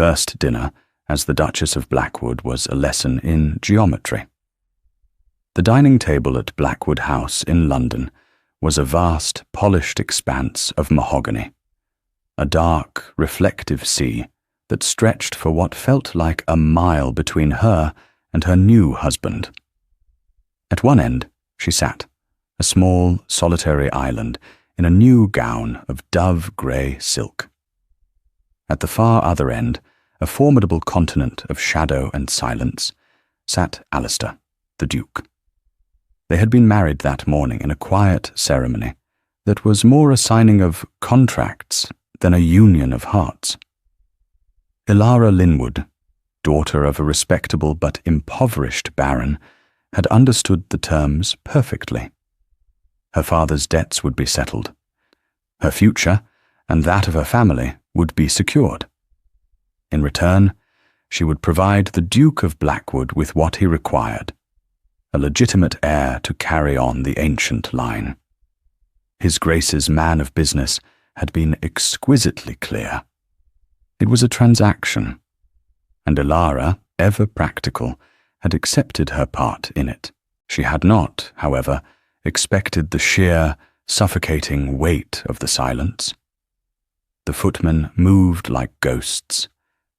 first dinner as the Duchess of Blackwood was a lesson in geometry. The dining table at Blackwood House in London was a vast, polished expanse of mahogany, a dark, reflective sea that stretched for what felt like a mile between her and her new husband. At one end, she sat, a small, solitary island in a new gown of dove-grey silk. At the far other end, a formidable continent of shadow and silence, sat Alistair, the Duke. They had been married that morning in a quiet ceremony that was more a signing of contracts than a union of hearts. Ilara Linwood, daughter of a respectable but impoverished baron, had understood the terms perfectly. Her father's debts would be settled. Her future, and that of her family, would be secured. In return, she would provide the Duke of Blackwood with what he required, a legitimate heir to carry on the ancient line. His Grace's man of business had been exquisitely clear. It was a transaction, and Ilara, ever practical, had accepted her part in it. She had not, however, expected the sheer, suffocating weight of the silence. The footmen moved like ghosts,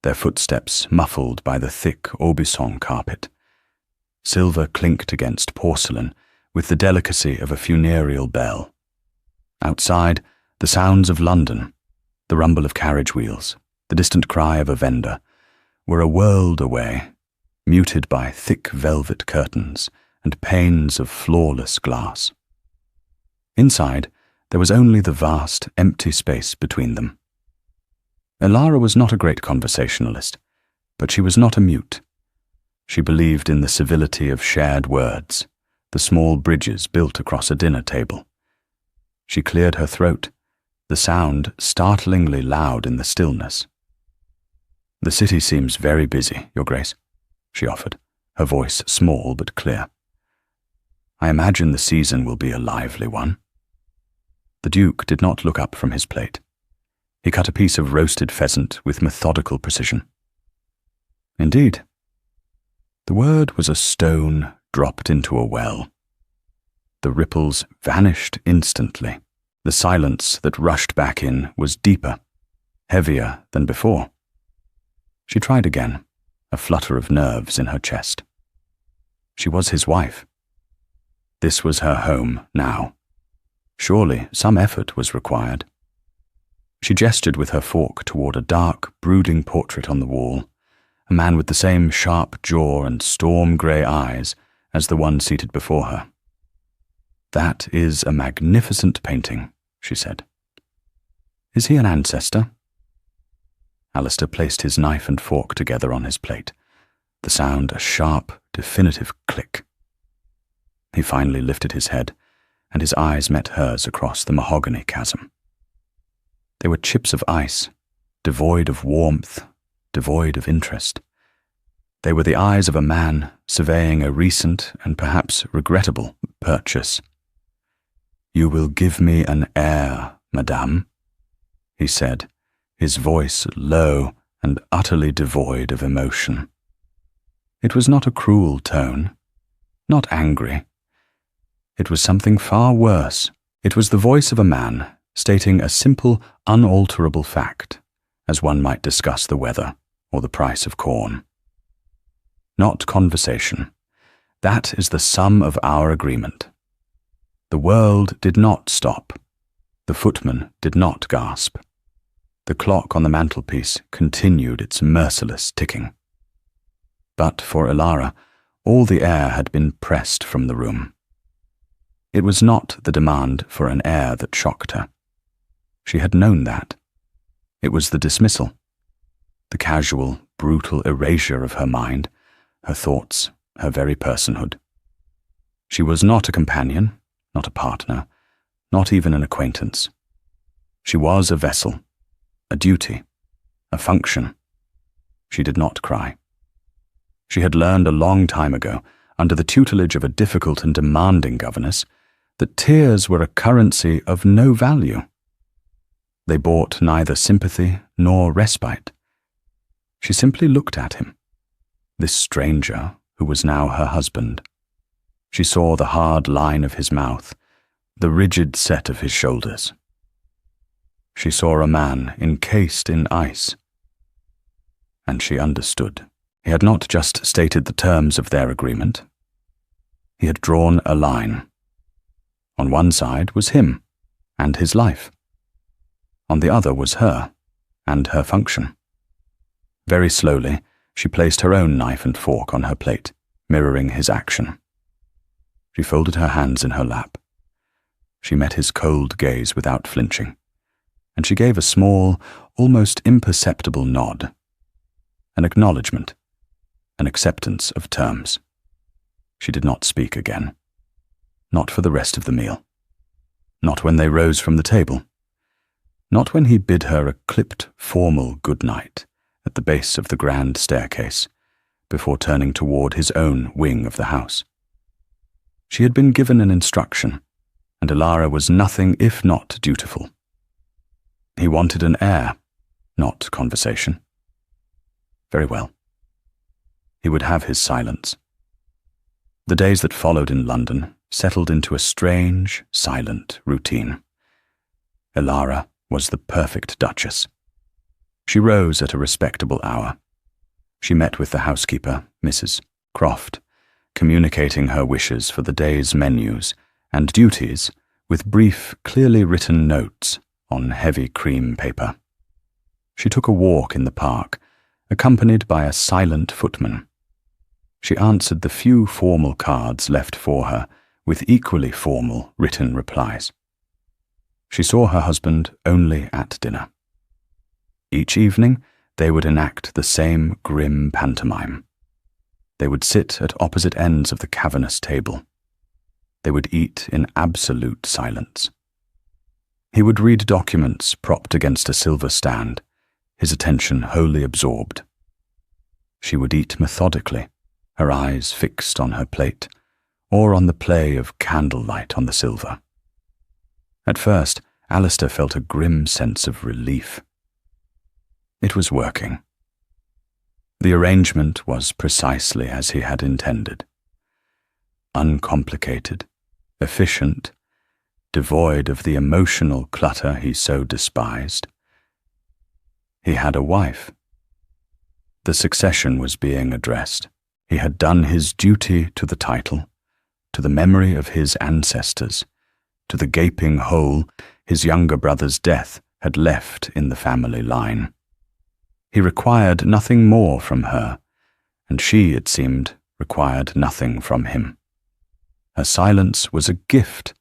their footsteps muffled by the thick Aubusson carpet. Silver clinked against porcelain with the delicacy of a funereal bell. Outside, the sounds of London, the rumble of carriage wheels, the distant cry of a vendor, were a world away, muted by thick velvet curtains and panes of flawless glass. Inside, there was only the vast, empty space between them. Ilara was not a great conversationalist, but she was not a mute. She believed in the civility of shared words, the small bridges built across a dinner table. She cleared her throat, the sound startlingly loud in the stillness. "The city seems very busy, Your Grace," she offered, her voice small but clear. "I imagine the season will be a lively one." The Duke did not look up from his plate. He cut a piece of roasted pheasant with methodical precision. "Indeed." The word was a stone dropped into a well. The ripples vanished instantly. The silence that rushed back in was deeper, heavier than before. She tried again, a flutter of nerves in her chest. She was his wife. This was her home now. Surely some effort was required. She gestured with her fork toward a dark, brooding portrait on the wall, a man with the same sharp jaw and storm-grey eyes as the one seated before her. "That is a magnificent painting," she said. "Is he an ancestor?" Alistair placed his knife and fork together on his plate, the sound a sharp, definitive click. He finally lifted his head, and his eyes met hers across the mahogany chasm. They were chips of ice, devoid of warmth, devoid of interest. They were the eyes of a man surveying a recent and perhaps regrettable purchase. "You will give me an heir, madame," he said, his voice low and utterly devoid of emotion. It was not a cruel tone, not angry. It was something far worse. It was the voice of a man stating a simple, unalterable fact, as one might discuss the weather or the price of corn. Not conversation. That is the sum of our agreement. The world did not stop. The footman did not gasp. The clock on the mantelpiece continued its merciless ticking. But for Ilara, all the air had been pressed from the room. It was not the demand for an heir that shocked her. She had known that. It was the dismissal, the casual, brutal erasure of her mind, her thoughts, her very personhood. She was not a companion, not a partner, not even an acquaintance. She was a vessel, a duty, a function. She did not cry. She had learned a long time ago, under the tutelage of a difficult and demanding governess, that tears were a currency of no value. They bought neither sympathy nor respite. She simply looked at him, this stranger who was now her husband. She saw the hard line of his mouth, the rigid set of his shoulders. She saw a man encased in ice. And she understood. He had not just stated the terms of their agreement. He had drawn a line. On one side was him and his life. On the other was her and her function. Very slowly, she placed her own knife and fork on her plate, mirroring his action. She folded her hands in her lap. She met his cold gaze without flinching, and she gave a small, almost imperceptible nod, an acknowledgement, an acceptance of terms. She did not speak again. Not for the rest of the meal. Not when they rose from the table. Not when he bid her a clipped, formal good night at the base of the grand staircase, before turning toward his own wing of the house. She had been given an instruction, and Elara was nothing if not dutiful. He wanted an air, not conversation. Very well. He would have his silence. The days that followed in London settled into a strange, silent routine. Elara was the perfect duchess. She rose at a respectable hour. She met with the housekeeper, Mrs. Croft, communicating her wishes for the day's menus and duties with brief, clearly written notes on heavy cream paper. She took a walk in the park, accompanied by a silent footman. She answered the few formal cards left for her with equally formal written replies. She saw her husband only at dinner. Each evening, they would enact the same grim pantomime. They would sit at opposite ends of the cavernous table. They would eat in absolute silence. He would read documents propped against a silver stand, his attention wholly absorbed. She would eat methodically, her eyes fixed on her plate, or on the play of candlelight on the silver. At first, Alistair felt a grim sense of relief. It was working. The arrangement was precisely as he had intended. Uncomplicated, efficient, devoid of the emotional clutter he so despised. He had a wife. The succession was being addressed. He had done his duty to the title, to the memory of his ancestors, to the gaping hole his younger brother's death had left in the family line. He required nothing more from her, and she, it seemed, required nothing from him. Her silence was a gift,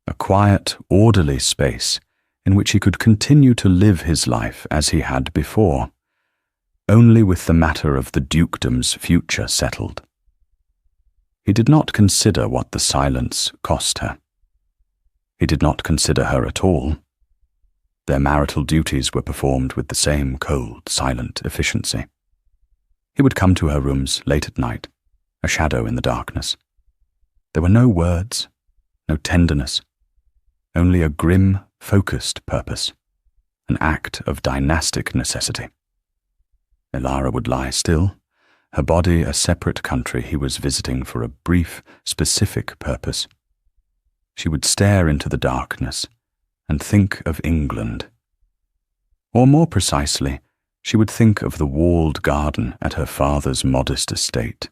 a quiet, orderly space in which he could continue to live his life as he had before, only with the matter of the dukedom's future settled. He did not consider what the silence cost her. He did not consider her at all. Their marital duties were performed with the same cold, silent efficiency. He would come to her rooms late at night, a shadow in the darkness. There were no words, no tenderness, only a grim, focused purpose, an act of dynastic necessity. Elara would lie still, her body a separate country he was visiting for a brief, specific purpose. She would stare into the darkness and think of England. Or more precisely, she would think of the walled garden at her father's modest estate,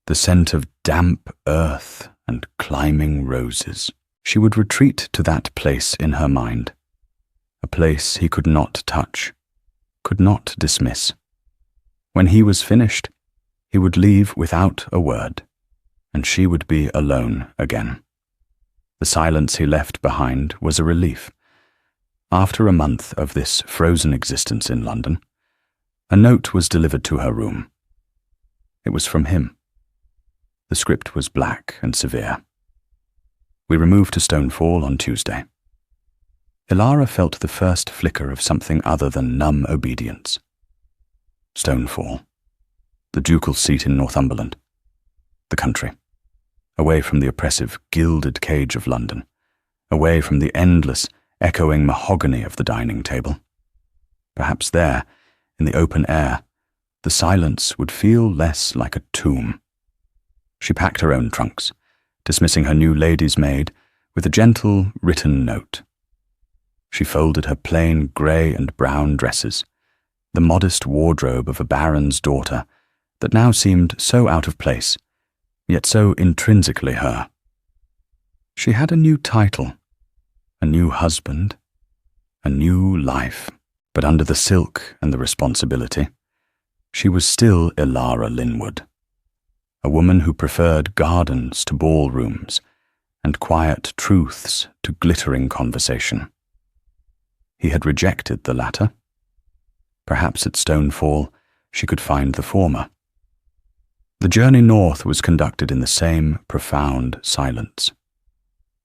the scent of damp earth and climbing roses. She would retreat to that place in her mind, a place he could not touch, could not dismiss. When he was finished, he would leave without a word, and she would be alone again. The silence he left behind was a relief. After a month of this frozen existence in London, a note was delivered to her room. It was from him. The script was black and severe. We removed to Stonefall on Tuesday. Elara felt the first flicker of something other than numb obedience. Stonefall, the ducal seat in Northumberland, the country, away from the oppressive, gilded cage of London, away from the endless, echoing mahogany of the dining table. Perhaps there, in the open air, the silence would feel less like a tomb. She packed her own trunks, dismissing her new lady's maid with a gentle written note. She folded her plain grey and brown dresses, the modest wardrobe of a baron's daughter that now seemed so out of place, yet so intrinsically her. She had a new title, a new husband, a new life, but under the silk and the responsibility, she was still Elara Linwood, a woman who preferred gardens to ballrooms and quiet truths to glittering conversation. He had rejected the latter. Perhaps at Stonefall she could find the former. The journey north was conducted in the same profound silence.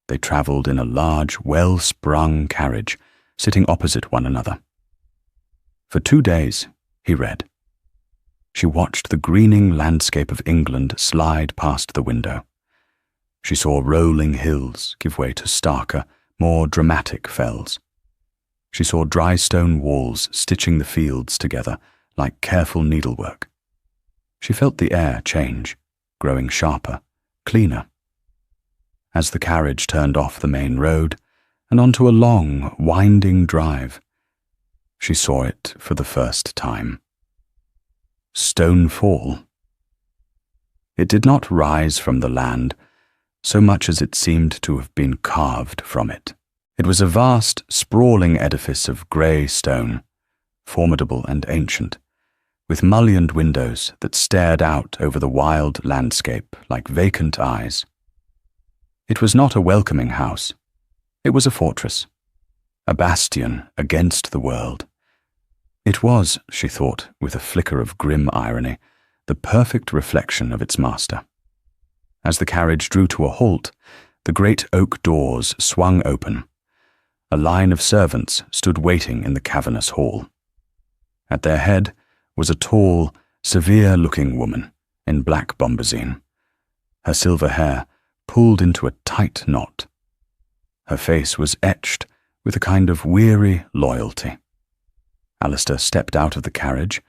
They travelled in a large, well-sprung carriage, sitting opposite one another. For 2 days, he read. She watched the greening landscape of England slide past the window. She saw rolling hills give way to starker, more dramatic fells. She saw dry stone walls stitching the fields together like careful needlework. She felt the air change, growing sharper, cleaner. As the carriage turned off the main road and onto a long, winding drive, she saw it for the first time. Stonefall. It did not rise from the land so much as it seemed to have been carved from it. It was a vast, sprawling edifice of grey stone, formidable and ancient, with mullioned windows that stared out over the wild landscape like vacant eyes. It was not a welcoming house. It was a fortress, a bastion against the world. It was, she thought, with a flicker of grim irony, the perfect reflection of its master. As the carriage drew to a halt, the great oak doors swung open. A line of servants stood waiting in the cavernous hall. At their head was a tall, severe-looking woman in black bombazine, her silver hair pulled into a tight knot. Her face was etched with a kind of weary loyalty. Alistair stepped out of the carriage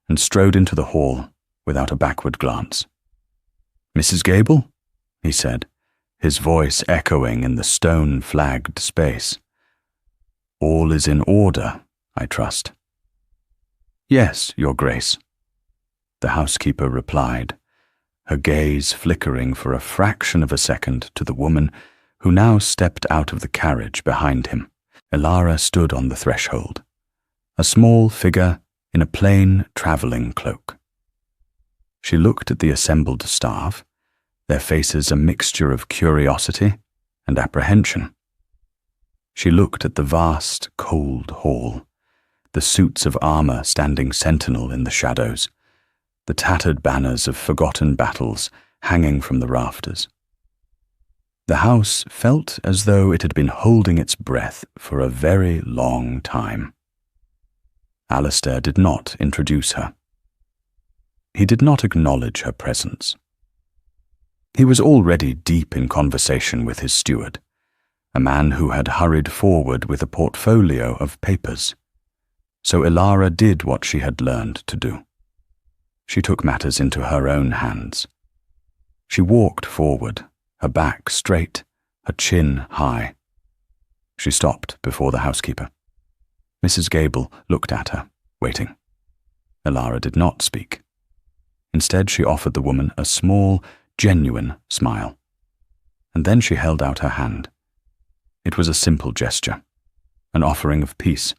and strode into the hall without a backward glance. "Mrs. Gable?" he said, his voice echoing in the stone-flagged space. "All is in order, I trust." "Yes, Your Grace," the housekeeper replied, her gaze flickering for a fraction of a second to the woman who now stepped out of the carriage behind him. Elara stood on the threshold, a small figure in a plain travelling cloak. She looked at the assembled staff, their faces a mixture of curiosity and apprehension. She looked at the vast, cold hall, the suits of armour standing sentinel in the shadows, the tattered banners of forgotten battles hanging from the rafters. The house felt as though it had been holding its breath for a very long time. Alistair did not introduce her. He did not acknowledge her presence. He was already deep in conversation with his steward, a man who had hurried forward with a portfolio of papers. So Elara did what she had learned to do. She took matters into her own hands. She walked forward, her back straight, her chin high. She stopped before the housekeeper. Mrs. Gable looked at her, waiting. Elara did not speak. Instead, she offered the woman a small, genuine smile. And then she held out her hand. It was a simple gesture, an offering of peace,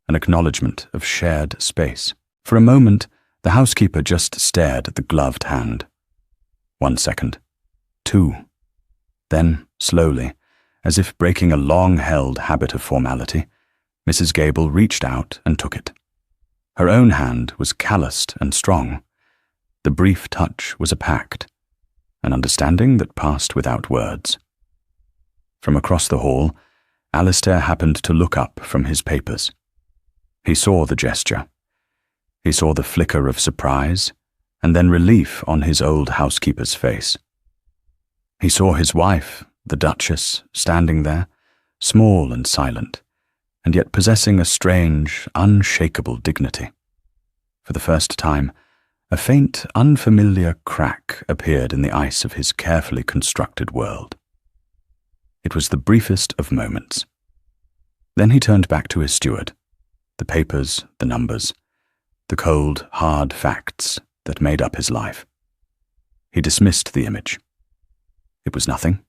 an acknowledgement of shared space. For a moment, the housekeeper just stared at the gloved hand. 1 second. 2. Then, slowly, as if breaking a long-held habit of formality, Mrs. Gable reached out and took it. Her own hand was calloused and strong. The brief touch was a pact, an understanding that passed without words. From across the hall, Alistair happened to look up from his papers. He saw the gesture. He saw the flicker of surprise, and then relief on his old housekeeper's face. He saw his wife, the Duchess, standing there, small and silent, and yet possessing a strange, unshakable dignity. For the first time, a faint, unfamiliar crack appeared in the ice of his carefully constructed world. It was the briefest of moments. Then he turned back to his steward, the papers, the numbers, the cold, hard facts that made up his life. He dismissed the image. It was nothing.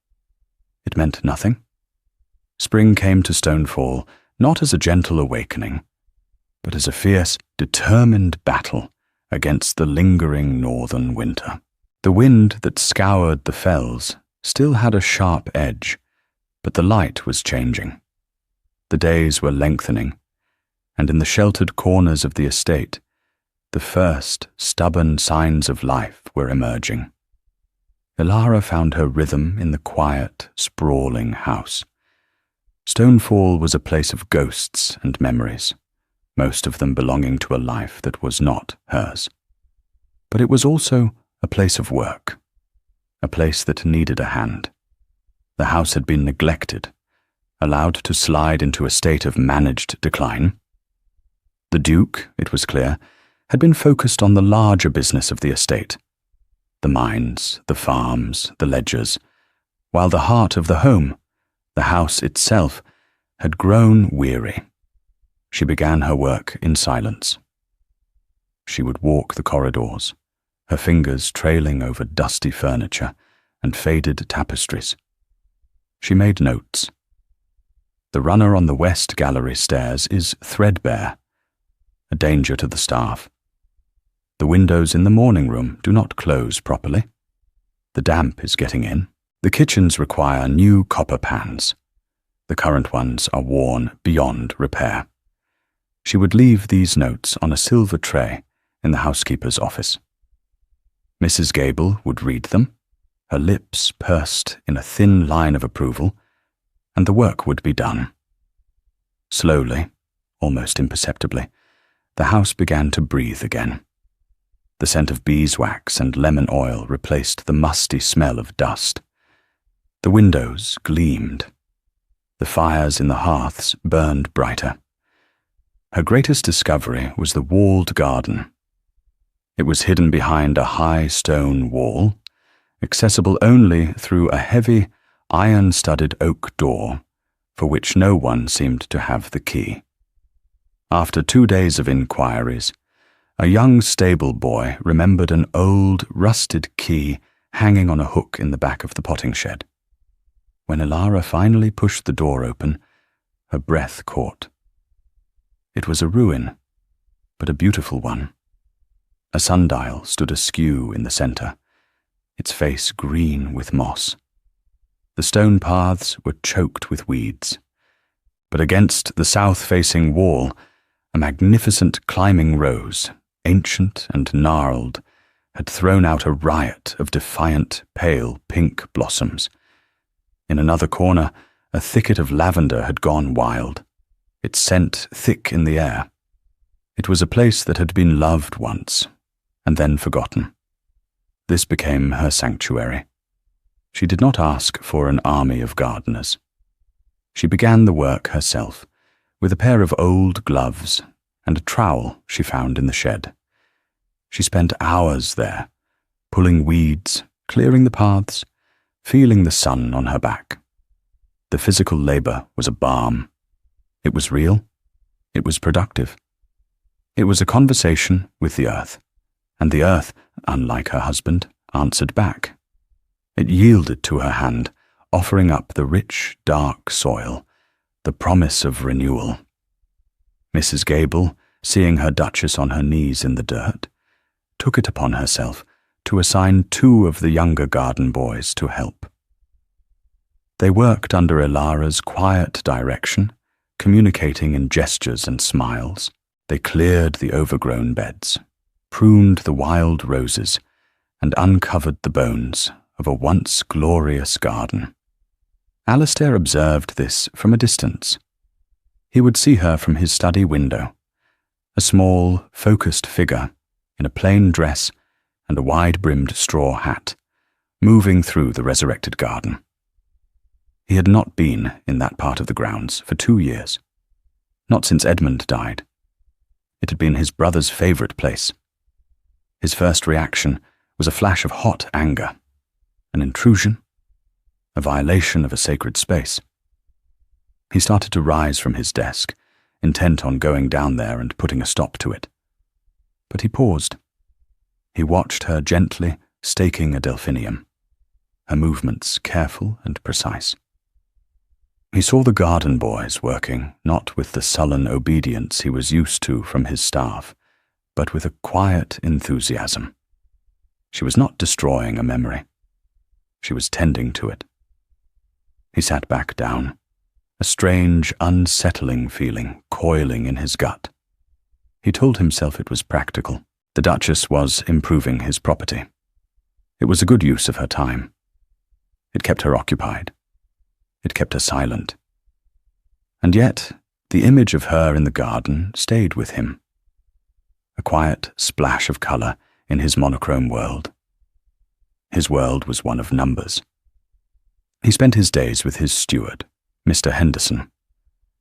It meant nothing. Spring came to Stonefall not as a gentle awakening, but as a fierce, determined battle against the lingering northern winter. The wind that scoured the fells still had a sharp edge, but the light was changing. The days were lengthening, and in the sheltered corners of the estate, the first stubborn signs of life were emerging. Elara found her rhythm in the quiet, sprawling house. Stonefall was a place of ghosts and memories, most of them belonging to a life that was not hers. But it was also a place of work, a place that needed a hand. The house had been neglected, allowed to slide into a state of managed decline. The Duke, it was clear, had been focused on the larger business of the estate, the mines, the farms, the ledgers, while the heart of the home, the house itself, had grown weary. She began her work in silence. She would walk the corridors, her fingers trailing over dusty furniture and faded tapestries. She made notes. The runner on the west gallery stairs is threadbare, a danger to the staff. The windows in the morning room do not close properly. The damp is getting in. The kitchens require new copper pans. The current ones are worn beyond repair. She would leave these notes on a silver tray in the housekeeper's office. Mrs. Gable would read them, her lips pursed in a thin line of approval, and the work would be done. Slowly, almost imperceptibly, the house began to breathe again. The scent of beeswax and lemon oil replaced the musty smell of dust. The windows gleamed. The fires in the hearths burned brighter. Her greatest discovery was the walled garden. It was hidden behind a high stone wall, accessible only through a heavy, iron-studded oak door, for which no one seemed to have the key. After 2 days of inquiries, a young stable boy remembered an old, rusted key hanging on a hook in the back of the potting shed. When Elara finally pushed the door open, her breath caught. It was a ruin, but a beautiful one. A sundial stood askew in the centre, its face green with moss. The stone paths were choked with weeds, but against the south-facing wall, a magnificent climbing rose, ancient and gnarled, had thrown out a riot of defiant, pale pink blossoms. In another corner, a thicket of lavender had gone wild, its scent thick in the air. It was a place that had been loved once, and then forgotten. This became her sanctuary. She did not ask for an army of gardeners. She began the work herself, with a pair of old gloves and a trowel she found in the shed. She spent hours there, pulling weeds, clearing the paths, feeling the sun on her back. The physical labor was a balm. It was real. It was productive. It was a conversation with the earth, and the earth, unlike her husband, answered back. It yielded to her hand, offering up the rich, dark soil, the promise of renewal. Mrs. Gable, seeing her Duchess on her knees in the dirt, took it upon herself to assign 2 of the younger garden boys to help. They worked under Elara's quiet direction, communicating in gestures and smiles. They cleared the overgrown beds, pruned the wild roses, and uncovered the bones of a once glorious garden. Alistair observed this from a distance. He would see her from his study window, a small, focused figure in a plain dress and a wide-brimmed straw hat, moving through the resurrected garden. He had not been in that part of the grounds for 2 years, not since Edmund died. It had been his brother's favorite place. His first reaction was a flash of hot anger. An intrusion? A violation of a sacred space. He started to rise from his desk, intent on going down there and putting a stop to it. But he paused. He watched her gently staking a delphinium, her movements careful and precise. He saw the garden boys working, not with the sullen obedience he was used to from his staff, but with a quiet enthusiasm. She was not destroying a memory. She was tending to it. He sat back down, a strange, unsettling feeling coiling in his gut. He told himself it was practical. The Duchess was improving his property. It was a good use of her time. It kept her occupied. It kept her silent. And yet, the image of her in the garden stayed with him. A quiet splash of colour in his monochrome world. His world was one of numbers. He spent his days with his steward, Mr. Henderson,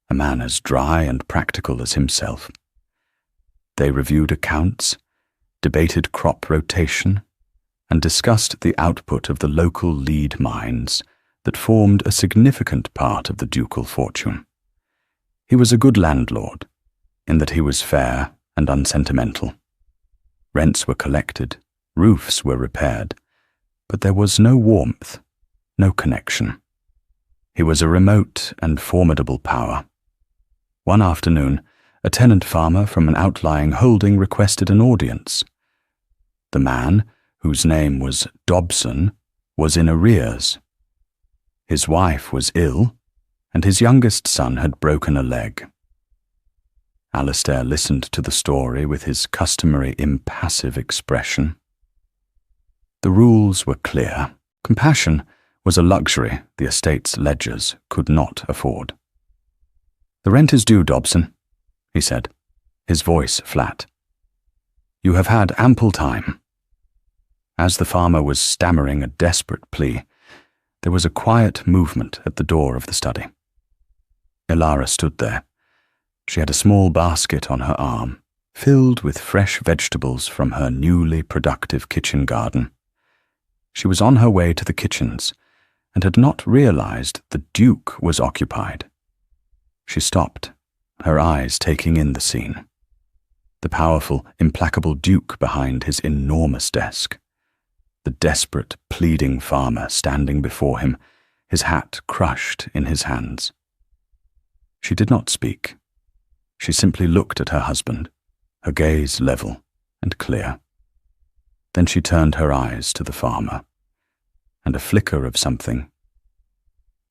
a man as dry and practical as himself. They reviewed accounts, debated crop rotation, and discussed the output of the local lead mines that formed a significant part of the ducal fortune. He was a good landlord, in that he was fair and unsentimental. Rents were collected, roofs were repaired, but there was no warmth, no connection. He was a remote and formidable power. One afternoon, a tenant farmer from an outlying holding requested an audience. The man, whose name was Dobson, was in arrears. His wife was ill, and his youngest son had broken a leg. Alistair listened to the story with his customary impassive expression. The rules were clear. Compassion was a luxury the estate's ledgers could not afford. "The rent is due, Dobson," he said, his voice flat. "You have had ample time." As the farmer was stammering a desperate plea, there was a quiet movement at the door of the study. Elara stood there. She had a small basket on her arm, filled with fresh vegetables from her newly productive kitchen garden. She was on her way to the kitchens, and had not realized the Duke was occupied. She stopped, her eyes taking in the scene. The powerful, implacable Duke behind his enormous desk. The desperate, pleading farmer standing before him, his hat crushed in his hands. She did not speak. She simply looked at her husband, her gaze level and clear. Then she turned her eyes to the farmer, and a flicker of something,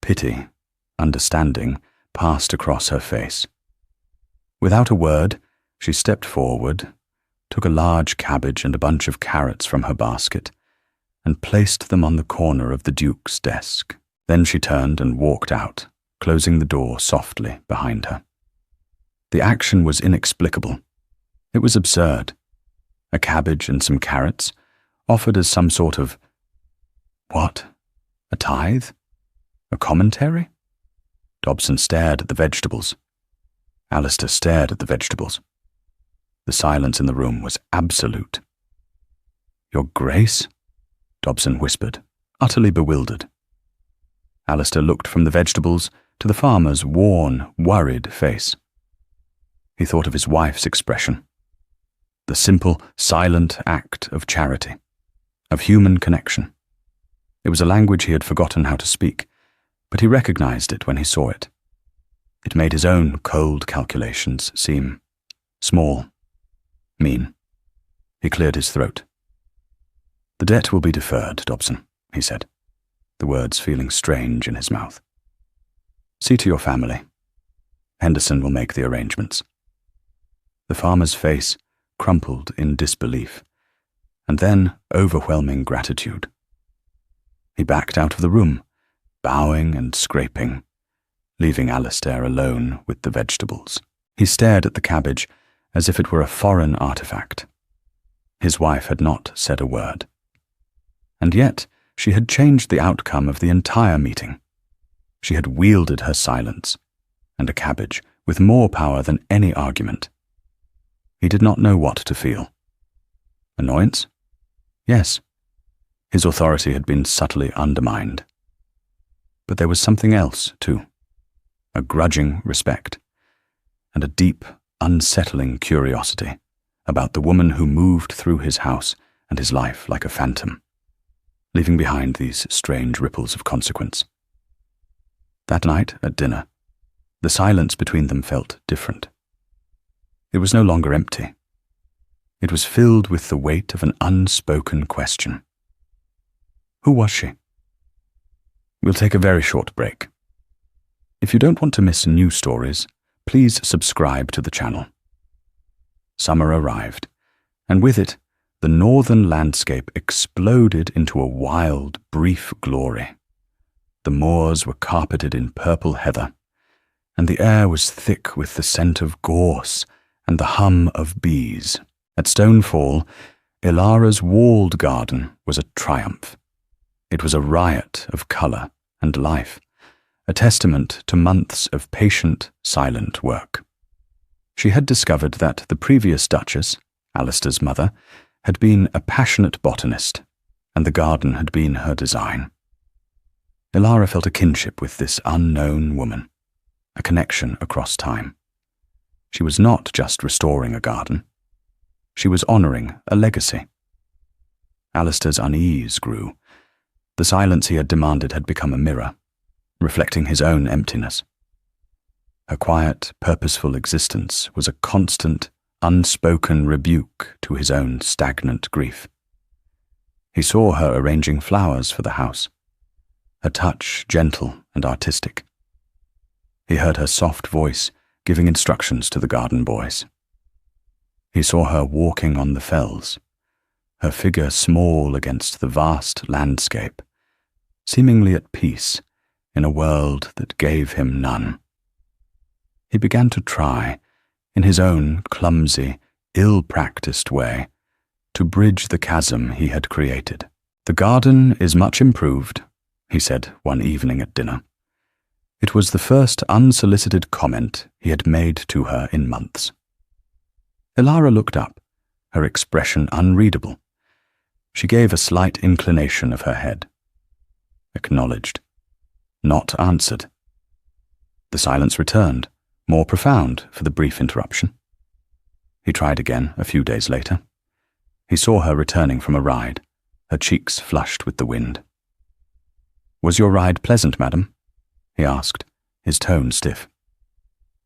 pity, understanding, passed across her face. Without a word, she stepped forward, took a large cabbage and a bunch of carrots from her basket, and placed them on the corner of the Duke's desk. Then she turned and walked out, closing the door softly behind her. The action was inexplicable. It was absurd. A cabbage and some carrots, offered as some sort of... what? A tithe? A commentary? Dobson stared at the vegetables. Alistair stared at the vegetables. The silence in the room was absolute. "Your Grace?" Dobson whispered, utterly bewildered. Alistair looked from the vegetables to the farmer's worn, worried face. He thought of his wife's expression. The simple, silent act of charity, of human connection. It was a language he had forgotten how to speak, but he recognized it when he saw it. It made his own cold calculations seem small, mean. He cleared his throat. "The debt will be deferred, Dobson," he said, the words feeling strange in his mouth. "See to your family. Henderson will make the arrangements." The farmer's face crumpled in disbelief, and then overwhelming gratitude. He backed out of the room, bowing and scraping, leaving Alistair alone with the vegetables. He stared at the cabbage as if it were a foreign artifact. His wife had not said a word. And yet she had changed the outcome of the entire meeting. She had wielded her silence and a cabbage with more power than any argument. He did not know what to feel. Annoyance? Yes. His authority had been subtly undermined. But there was something else, too. A grudging respect, and a deep, unsettling curiosity about the woman who moved through his house and his life like a phantom, leaving behind these strange ripples of consequence. That night at dinner, the silence between them felt different. It was no longer empty. It was filled with the weight of an unspoken question. Who was she? We'll take a very short break. If you don't want to miss new stories, please subscribe to the channel. Summer arrived, and with it, the northern landscape exploded into a wild, brief glory. The moors were carpeted in purple heather, and the air was thick with the scent of gorse and the hum of bees. At Stonefall, Ilara's walled garden was a triumph. It was a riot of colour and life, a testament to months of patient, silent work. She had discovered that the previous Duchess, Alistair's mother, had been a passionate botanist, and the garden had been her design. Ilara felt a kinship with this unknown woman, a connection across time. She was not just restoring a garden. She was honouring a legacy. Alistair's unease grew. The silence he had demanded had become a mirror, reflecting his own emptiness. Her quiet, purposeful existence was a constant, unspoken rebuke to his own stagnant grief. He saw her arranging flowers for the house, her touch gentle and artistic. He heard her soft voice giving instructions to the garden boys. He saw her walking on the fells, her figure small against the vast landscape, seemingly at peace in a world that gave him none. He began to try, in his own clumsy, ill-practiced way, to bridge the chasm he had created. "The garden is much improved," he said one evening at dinner. It was the first unsolicited comment he had made to her in months. Ilara looked up, her expression unreadable. She gave a slight inclination of her head. Acknowledged. Not answered. The silence returned, more profound for the brief interruption. He tried again a few days later. He saw her returning from a ride, her cheeks flushed with the wind. "Was your ride pleasant, madam?" he asked, his tone stiff.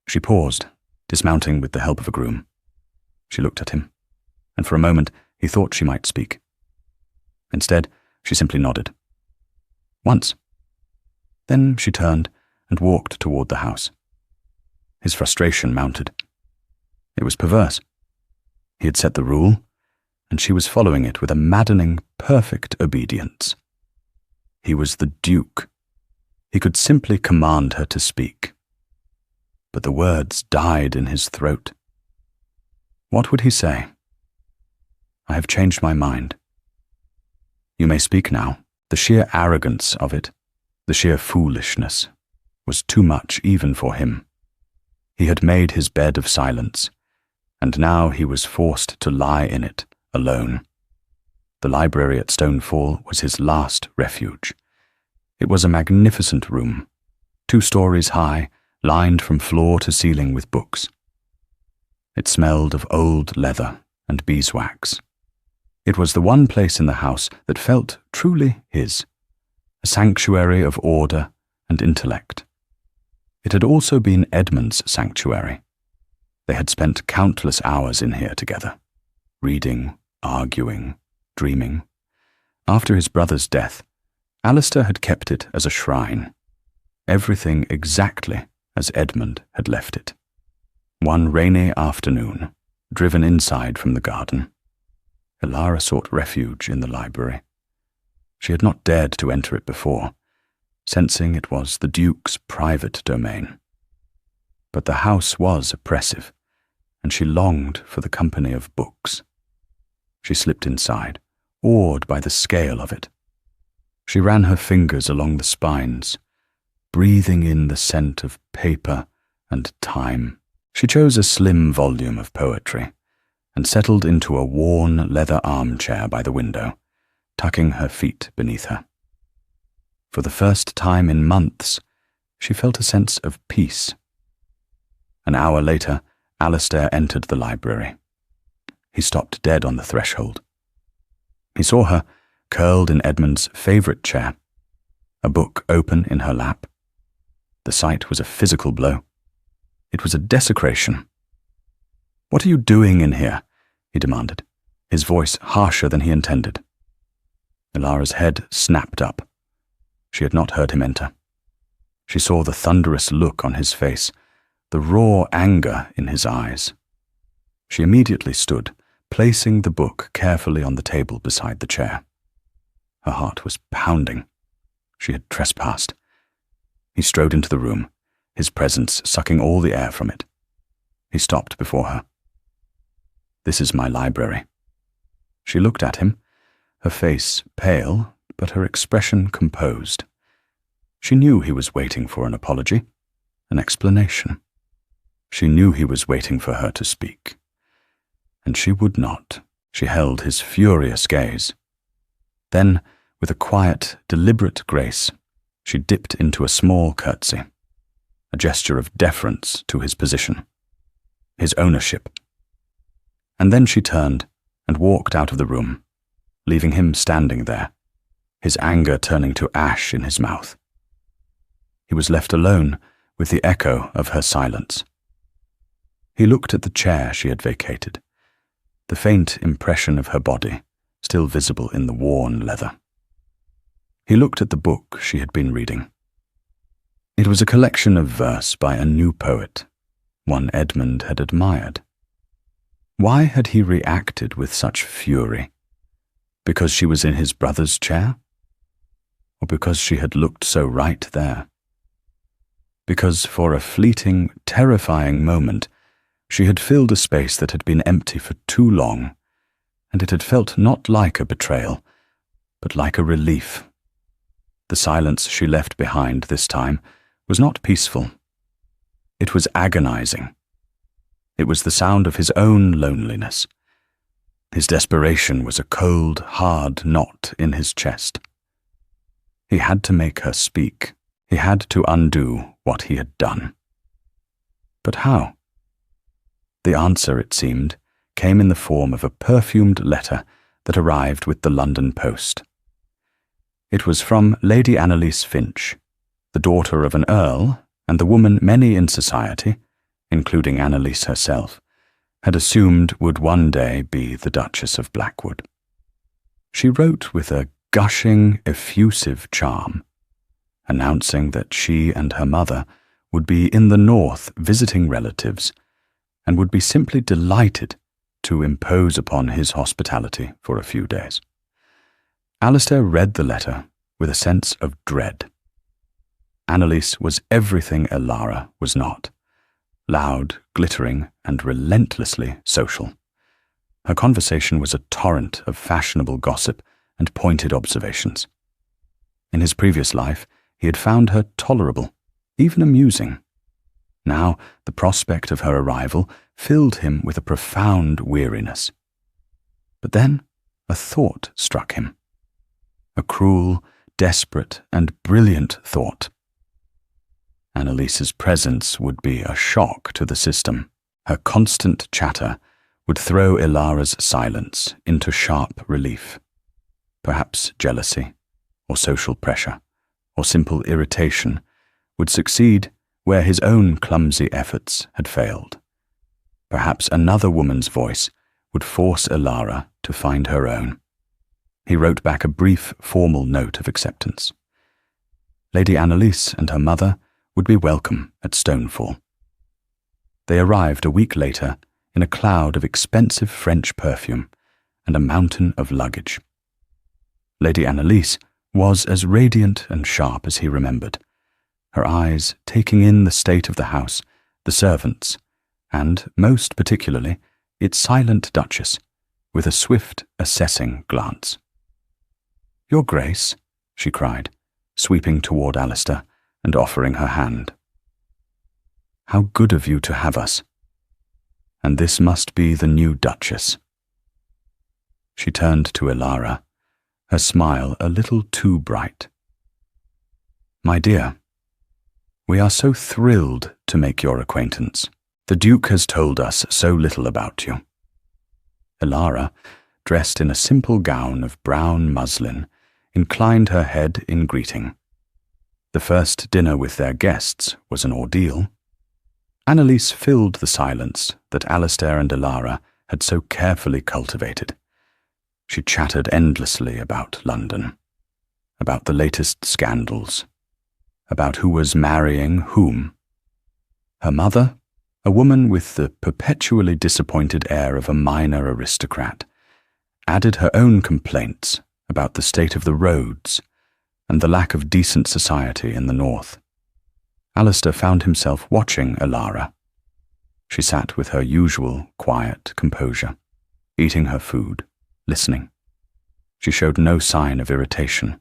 She paused, dismounting with the help of a groom. She looked at him, and for a moment he thought she might speak. Instead, she simply nodded. Once. Then she turned and walked toward the house. His frustration mounted. It was perverse. He had set the rule, and she was following it with a maddening, perfect obedience. He was the Duke. He could simply command her to speak. But the words died in his throat. What would he say? "I have changed my mind." "You may speak now." The sheer arrogance of it, the sheer foolishness, was too much even for him. He had made his bed of silence, and now he was forced to lie in it, alone. The library at Stonefall was his last refuge. It was a magnificent room, 2 stories high, lined from floor to ceiling with books. It smelled of old leather and beeswax. It was the one place in the house that felt truly his, a sanctuary of order and intellect. It had also been Edmund's sanctuary. They had spent countless hours in here together, reading, arguing, dreaming. After his brother's death, Alistair had kept it as a shrine, everything exactly as Edmund had left it. One rainy afternoon, driven inside from the garden, Ilara sought refuge in the library. She had not dared to enter it before, sensing it was the Duke's private domain. But the house was oppressive, and she longed for the company of books. She slipped inside, awed by the scale of it. She ran her fingers along the spines, breathing in the scent of paper and time. She chose a slim volume of poetry, and settled into a worn leather armchair by the window, tucking her feet beneath her. For the first time in months, she felt a sense of peace. An hour later, Alistair entered the library. He stopped dead on the threshold. He saw her, curled in Edmund's favourite chair, a book open in her lap. The sight was a physical blow. It was a desecration. "What are you doing in here?" he demanded, his voice harsher than he intended. Ilara's head snapped up. She had not heard him enter. She saw the thunderous look on his face, the raw anger in his eyes. She immediately stood, placing the book carefully on the table beside the chair. Her heart was pounding. She had trespassed. He strode into the room, his presence sucking all the air from it. He stopped before her. "This is my library." She looked at him, her face pale, but her expression composed. She knew he was waiting for an apology, an explanation. She knew he was waiting for her to speak. And she would not. She held his furious gaze. Then, with a quiet, deliberate grace, she dipped into a small curtsy, a gesture of deference to his position, his ownership. And then she turned and walked out of the room, leaving him standing there, his anger turning to ash in his mouth. He was left alone with the echo of her silence. He looked at the chair she had vacated, the faint impression of her body still visible in the worn leather. He looked at the book she had been reading. It was a collection of verse by a new poet, one Edmund had admired. Why had he reacted with such fury? Because she was in his brother's chair? Or because she had looked so right there? Because for a fleeting, terrifying moment, she had filled a space that had been empty for too long, and it had felt not like a betrayal, but like a relief. The silence she left behind this time was not peaceful. It was agonizing. It was the sound of his own loneliness. His desperation was a cold, hard knot in his chest. He had to make her speak. He had to undo what he had done. But how? The answer, it seemed, came in the form of a perfumed letter that arrived with the London post. It was from Lady Annalise Finch, the daughter of an earl, and the woman many in society, including Annalise herself, had assumed would one day be the Duchess of Blackwood. She wrote with a gushing, effusive charm, announcing that she and her mother would be in the north visiting relatives and would be simply delighted to impose upon his hospitality for a few days. Alistair read the letter with a sense of dread. Annalise was everything Ilara was not, loud, glittering, and relentlessly social. Her conversation was a torrent of fashionable gossip and pointed observations. In his previous life, he had found her tolerable, even amusing. Now, the prospect of her arrival filled him with a profound weariness. But then a thought struck him. A cruel, desperate, and brilliant thought. Annalise's presence would be a shock to the system. Her constant chatter would throw Ilara's silence into sharp relief. Perhaps jealousy, or social pressure, or simple irritation would succeed where his own clumsy efforts had failed. Perhaps another woman's voice would force Ilara to find her own. He wrote back a brief, formal note of acceptance. Lady Annalise and her mother would be welcome at Stonefall. They arrived a week later in a cloud of expensive French perfume and a mountain of luggage. Lady Annalise was as radiant and sharp as he remembered, her eyes taking in the state of the house, the servants, and, most particularly, its silent duchess, with a swift, assessing glance. "Your Grace," she cried, sweeping toward Alistair and offering her hand. "How good of you to have us." and this must be the new Duchess. She turned to Elara, her smile a little too bright. My dear, we are so thrilled to make your acquaintance. The Duke has told us so little about you. Elara, dressed in a simple gown of brown muslin, inclined her head in greeting. The first dinner with their guests was an ordeal. Annalise filled the silence that Alistair and Elara had so carefully cultivated. She chattered endlessly about London, about the latest scandals, about who was marrying whom. Her mother, a woman with the perpetually disappointed air of a minor aristocrat, added her own complaints about the state of the roads and the lack of decent society in the north. Alistair found himself watching Elara. She sat with her usual quiet composure, eating her food, listening. She showed no sign of irritation,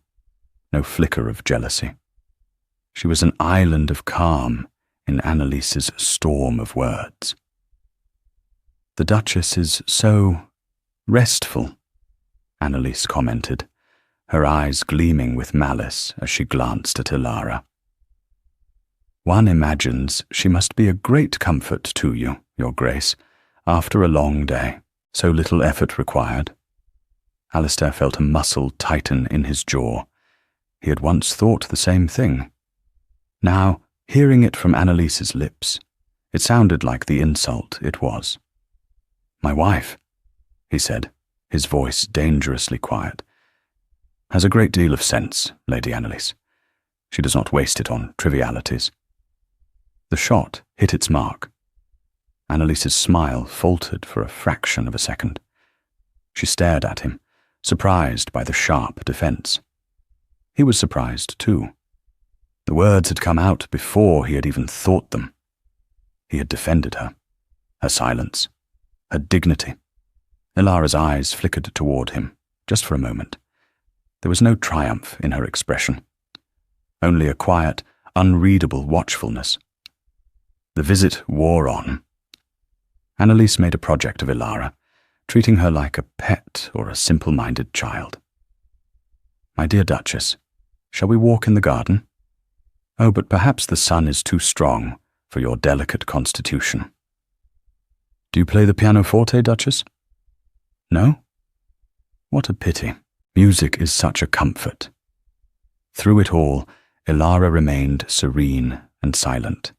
no flicker of jealousy. She was an island of calm in Annalise's storm of words. The Duchess is so restful, Annalise commented, her eyes gleaming with malice as she glanced at Elara. One imagines she must be a great comfort to you, Your Grace, after a long day, so little effort required. Alistair felt a muscle tighten in his jaw. He had once thought the same thing. Now, hearing it from Annalise's lips, it sounded like the insult it was. My wife, he said, his voice dangerously quiet, has a great deal of sense, Lady Annalise. She does not waste it on trivialities. The shot hit its mark. Annalise's smile faltered for a fraction of a second. She stared at him, surprised by the sharp defense. He was surprised too. The words had come out before he had even thought them. He had defended her, her silence, her dignity. Elara's eyes flickered toward him, just for a moment. There was no triumph in her expression, only a quiet, unreadable watchfulness. The visit wore on. Annalise made a project of Elara, treating her like a pet or a simple-minded child. My dear Duchess, shall we walk in the garden? Oh, but perhaps the sun is too strong for your delicate constitution. Do you play the pianoforte, Duchess? No? What a pity. Music is such a comfort. Through it all, Elara remained serene and silent.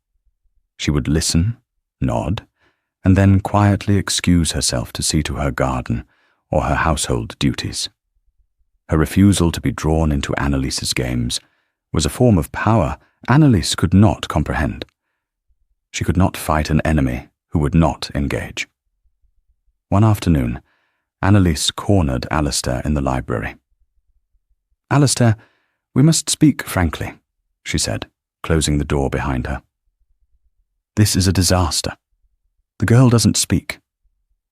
She would listen, nod, and then quietly excuse herself to see to her garden or her household duties. Her refusal to be drawn into Annalise's games was a form of power Annalise could not comprehend. She could not fight an enemy who would not engage. One afternoon, Annalise cornered Alistair in the library. Alistair, we must speak frankly, she said, closing the door behind her. This is a disaster. The girl doesn't speak.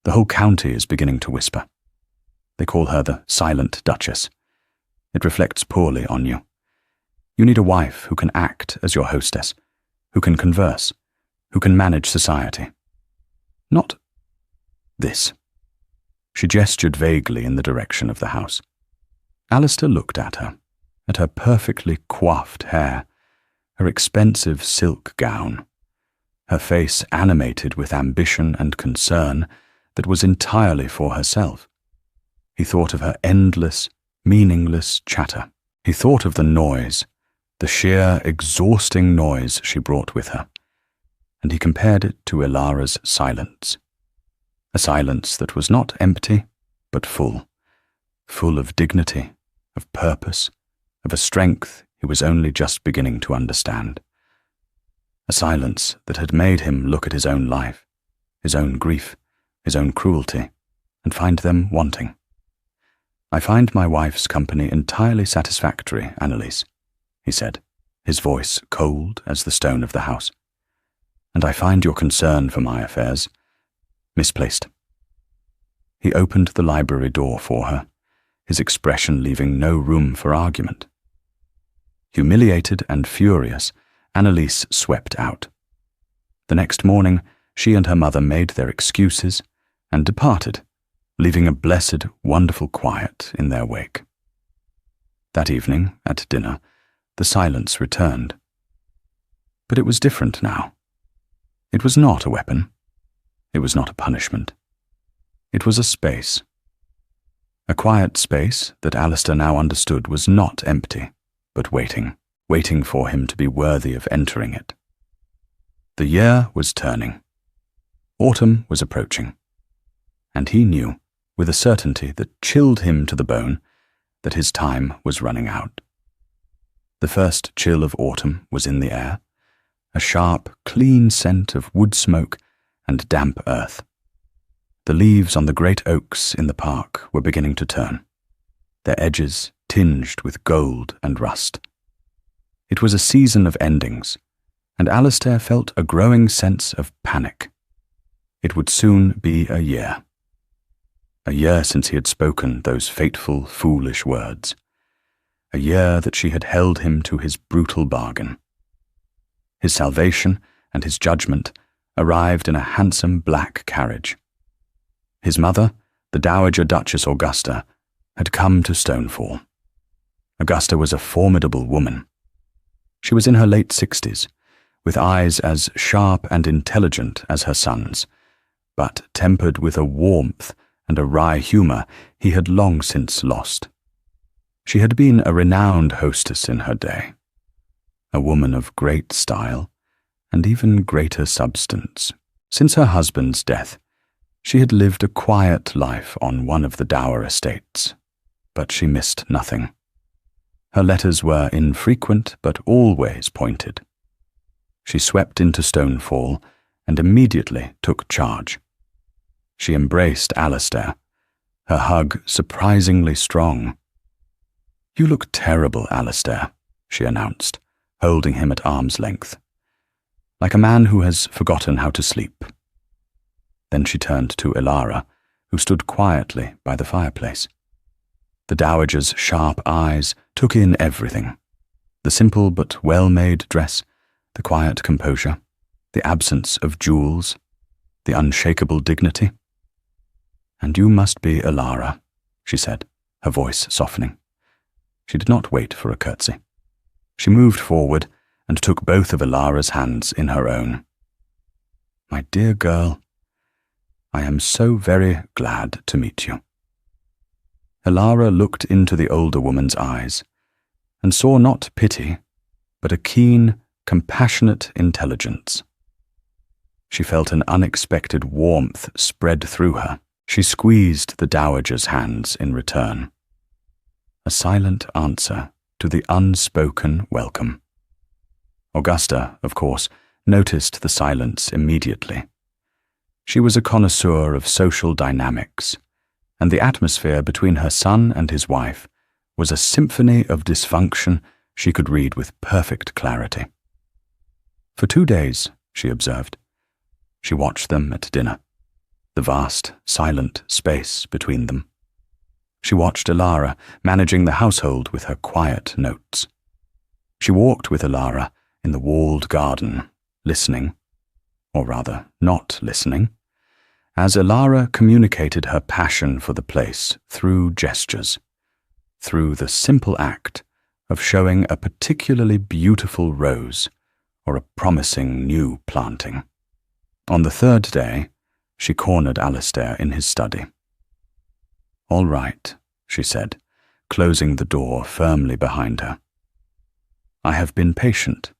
The whole county is beginning to whisper. They call her the Silent Duchess. It reflects poorly on you. You need a wife who can act as your hostess, who can converse, who can manage society. Not this. She gestured vaguely in the direction of the house. Alistair looked at her perfectly coiffed hair, her expensive silk gown, her face animated with ambition and concern that was entirely for herself. He thought of her endless, meaningless chatter. He thought of the noise, the sheer, exhausting noise she brought with her, and he compared it to Elara's silence. A silence that was not empty, but full of dignity, of purpose, of a strength he was only just beginning to understand. A silence that had made him look at his own life, his own grief, his own cruelty, and find them wanting. I find my wife's company entirely satisfactory, Annalise, he said, his voice cold as the stone of the house. And I find your concern for my affairs misplaced. He opened the library door for her, his expression leaving no room for argument. Humiliated and furious, Annalise swept out. The next morning, she and her mother made their excuses and departed, leaving a blessed, wonderful quiet in their wake. That evening, at dinner, the silence returned. But it was different now. It was not a weapon. It was not a punishment. It was a space. A quiet space that Alistair now understood was not empty, but waiting for him to be worthy of entering it. The year was turning. Autumn was approaching. And he knew, with a certainty that chilled him to the bone, that his time was running out. The first chill of autumn was in the air, a sharp, clean scent of wood smoke and damp earth. The leaves on the great oaks in the park were beginning to turn, their edges tinged with gold and rust. It was a season of endings, and Alistair felt a growing sense of panic. It would soon be a year. A year since he had spoken those fateful, foolish words. A year that she had held him to his brutal bargain. His salvation and his judgment arrived in a handsome black carriage. His mother, the Dowager Duchess Augusta, had come to Stonefall. Augusta was a formidable woman. She was in her late 60s, with eyes as sharp and intelligent as her son's, but tempered with a warmth and a wry humour he had long since lost. She had been a renowned hostess in her day, a woman of great style and even greater substance. Since her husband's death, she had lived a quiet life on one of the dower estates, but she missed nothing. Her letters were infrequent but always pointed. She swept into Stonefall and immediately took charge. She embraced Alistair, her hug surprisingly strong. "You look terrible, Alistair," she announced, holding him at arm's length, like a man who has forgotten how to sleep. Then she turned to Elara, who stood quietly by the fireplace. The dowager's sharp eyes took in everything: the simple but well-made dress, the quiet composure, the absence of jewels, the unshakable dignity. "And you must be Elara," she said, her voice softening. She did not wait for a curtsy. She moved forward and took both of Elara's hands in her own. "My dear girl, I am so very glad to meet you." Elara looked into the older woman's eyes and saw not pity, but a keen, compassionate intelligence. She felt an unexpected warmth spread through her. She squeezed the dowager's hands in return. A silent answer to the unspoken welcome. Augusta, of course, noticed the silence immediately. She was a connoisseur of social dynamics, and the atmosphere between her son and his wife was a symphony of dysfunction she could read with perfect clarity. For 2 days, she observed. She watched them at dinner, the vast, silent space between them. She watched Elara managing the household with her quiet notes. She walked with Elara in the walled garden, listening, or rather not listening, as Elara communicated her passion for the place through gestures, through the simple act of showing a particularly beautiful rose or a promising new planting. On the 3rd day, she cornered Alistair in his study. "All right," she said, closing the door firmly behind her. "I have been patient.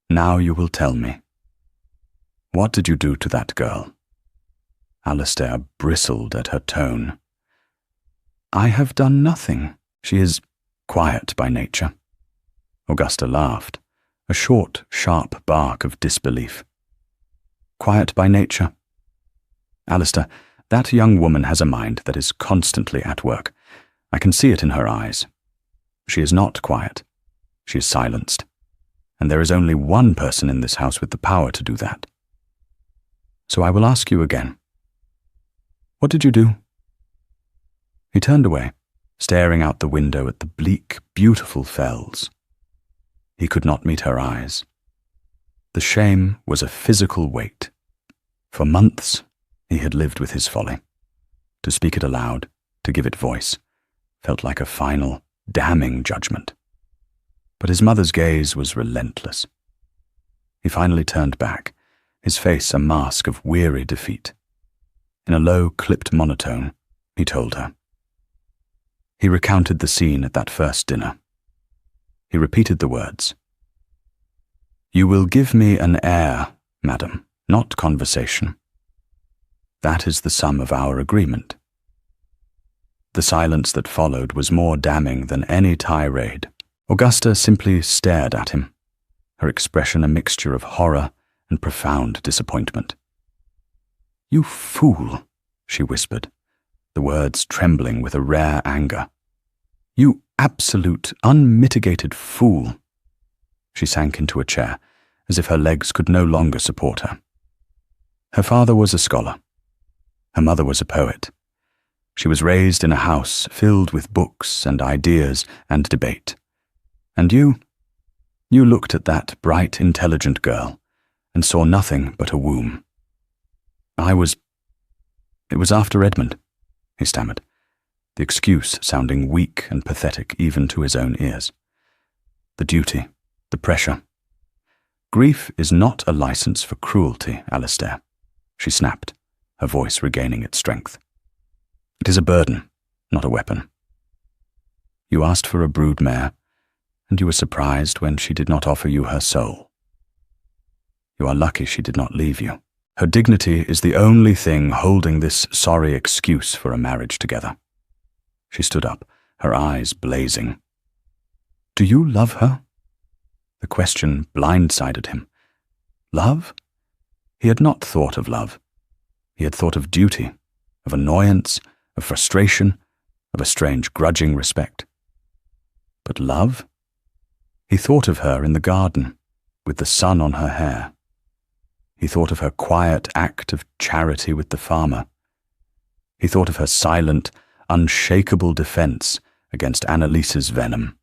Now you will tell me. What did you do to that girl?" Alistair bristled at her tone. "I have done nothing. She is quiet by nature." Augusta laughed, a short, sharp bark of disbelief. "Quiet by nature? Alistair, that young woman has a mind that is constantly at work. I can see it in her eyes. She is not quiet. She is silenced. And there is only one person in this house with the power to do that. So I will ask you again. What did you do?" He turned away, staring out the window at the bleak, beautiful fells. He could not meet her eyes. The shame was a physical weight, For months, he had lived with his folly. To speak it aloud, to give it voice, felt like a final, damning judgment. But his mother's gaze was relentless. He finally turned back, his face a mask of weary defeat. In a low, clipped monotone, he told her. He recounted the scene at that first dinner. He repeated the words. "You will give me an heir, madam, not conversation. That is the sum of our agreement." The silence that followed was more damning than any tirade. Augusta simply stared at him, her expression a mixture of horror and profound disappointment. "You fool," she whispered, the words trembling with a rare anger. "You absolute, unmitigated fool." She sank into a chair, as if her legs could no longer support her. Her father was a scholar. Her mother was a poet. She was raised in a house filled with books and ideas and debate. And you looked at that bright, intelligent girl and saw nothing but a womb. It was after Edmund, he stammered, the excuse sounding weak and pathetic even to his own ears. The duty, the pressure. Grief is not a license for cruelty, Alistair, she snapped, her voice regaining its strength. It is a burden, not a weapon. You asked for a brood mare, and you were surprised when she did not offer you her soul. You are lucky she did not leave you. Her dignity is the only thing holding this sorry excuse for a marriage together. She stood up, her eyes blazing. Do you love her? The question blindsided him. Love? He had not thought of love. He had thought of duty, of annoyance, of frustration, of a strange grudging respect. But love? He thought of her in the garden, with the sun on her hair. He thought of her quiet act of charity with the farmer. He thought of her silent, unshakable defense against Annalise's venom.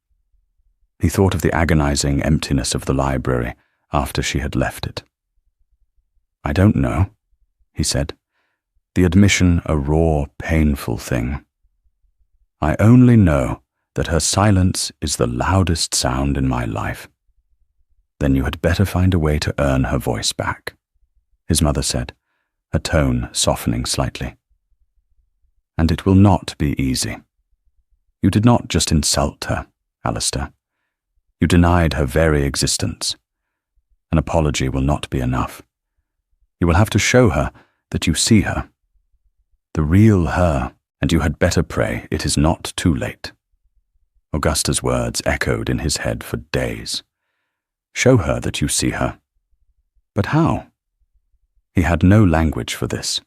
He thought of the agonizing emptiness of the library after she had left it. I don't know, he said, the admission a raw, painful thing. I only know that her silence is the loudest sound in my life. Then you had better find a way to earn her voice back, his mother said, her tone softening slightly. And it will not be easy. You did not just insult her, Alistair. You denied her very existence. An apology will not be enough. You will have to show her that you see her, the real her, and you had better pray it is not too late. Augusta's words echoed in his head for days. Show her that you see her. But how? He had no language for this.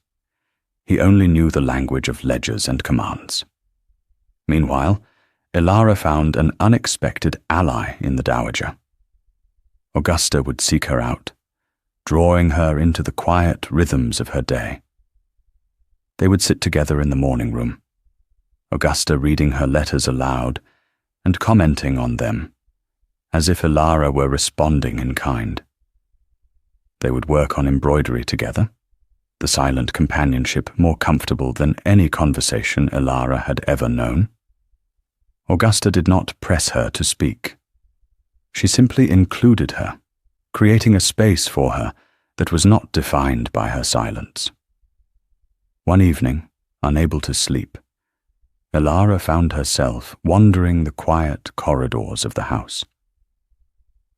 He only knew the language of ledgers and commands. Meanwhile, Ilara found an unexpected ally in the dowager. Augusta would seek her out, drawing her into the quiet rhythms of her day. They would sit together in the morning room, Augusta reading her letters aloud and commenting on them, as if Ilara were responding in kind. They would work on embroidery together, the silent companionship more comfortable than any conversation Ilara had ever known. Augusta did not press her to speak. She simply included her, creating a space for her that was not defined by her silence. One evening, unable to sleep, Ilara found herself wandering the quiet corridors of the house.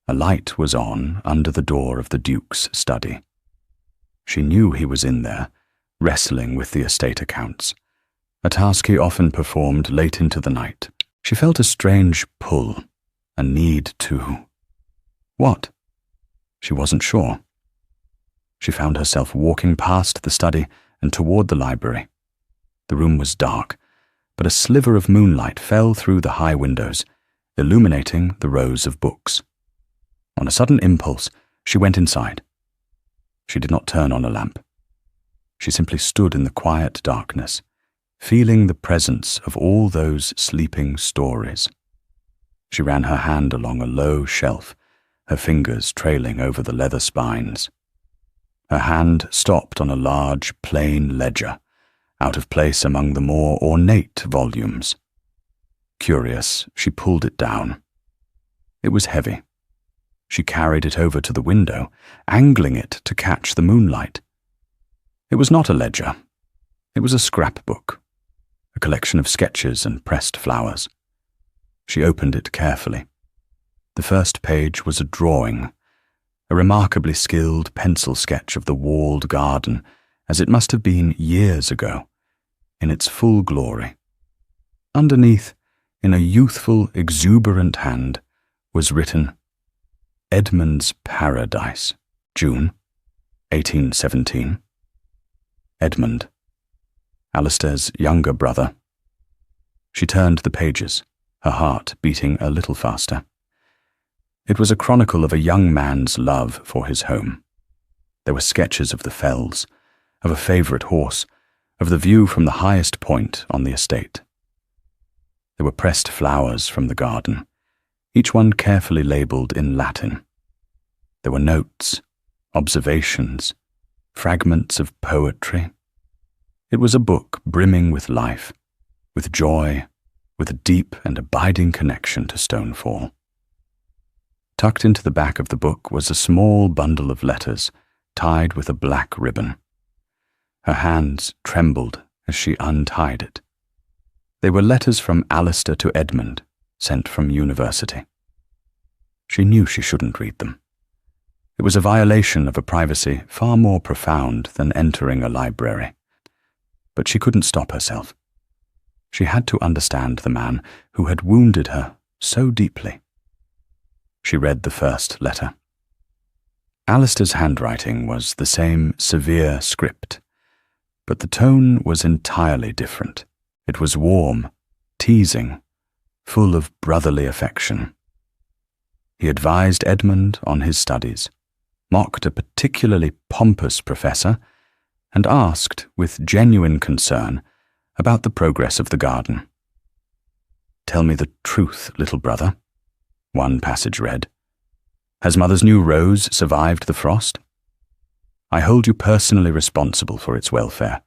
A light was on under the door of the Duke's study. She knew he was in there, wrestling with the estate accounts, a task he often performed late into the night. She felt a strange pull, a need to. What? She wasn't sure. She found herself walking past the study and toward the library. The room was dark, but a sliver of moonlight fell through the high windows, illuminating the rows of books. On a sudden impulse, she went inside. She did not turn on a lamp. She simply stood in the quiet darkness, feeling the presence of all those sleeping stories. She ran her hand along a low shelf, her fingers trailing over the leather spines. Her hand stopped on a large, plain ledger, out of place among the more ornate volumes. Curious, she pulled it down. It was heavy. She carried it over to the window, angling it to catch the moonlight. It was not a ledger. It was a scrapbook, a collection of sketches and pressed flowers. She opened it carefully. The first page was a drawing, a remarkably skilled pencil sketch of the walled garden, as it must have been years ago, in its full glory. Underneath, in a youthful, exuberant hand, was written, Edmund's Paradise, June, 1817. Edmund, Alistair's younger brother. She turned the pages, her heart beating a little faster. It was a chronicle of a young man's love for his home. There were sketches of the fells, of a favourite horse, of the view from the highest point on the estate. There were pressed flowers from the garden, each one carefully labelled in Latin. There were notes, observations, fragments of poetry. It was a book brimming with life, with joy, with a deep and abiding connection to Stonefall. Tucked into the back of the book was a small bundle of letters tied with a black ribbon. Her hands trembled as she untied it. They were letters from Alistair to Edmund, sent from university. She knew she shouldn't read them. It was a violation of a privacy far more profound than entering a library. But she couldn't stop herself. She had to understand the man who had wounded her so deeply. She read the first letter. Alistair's handwriting was the same severe script, but the tone was entirely different. It was warm, teasing, full of brotherly affection. He advised Edmund on his studies, mocked a particularly pompous professor, and asked, with genuine concern, about the progress of the garden. "Tell me the truth, little brother," one passage read. "Has Mother's new rose survived the frost? I hold you personally responsible for its welfare.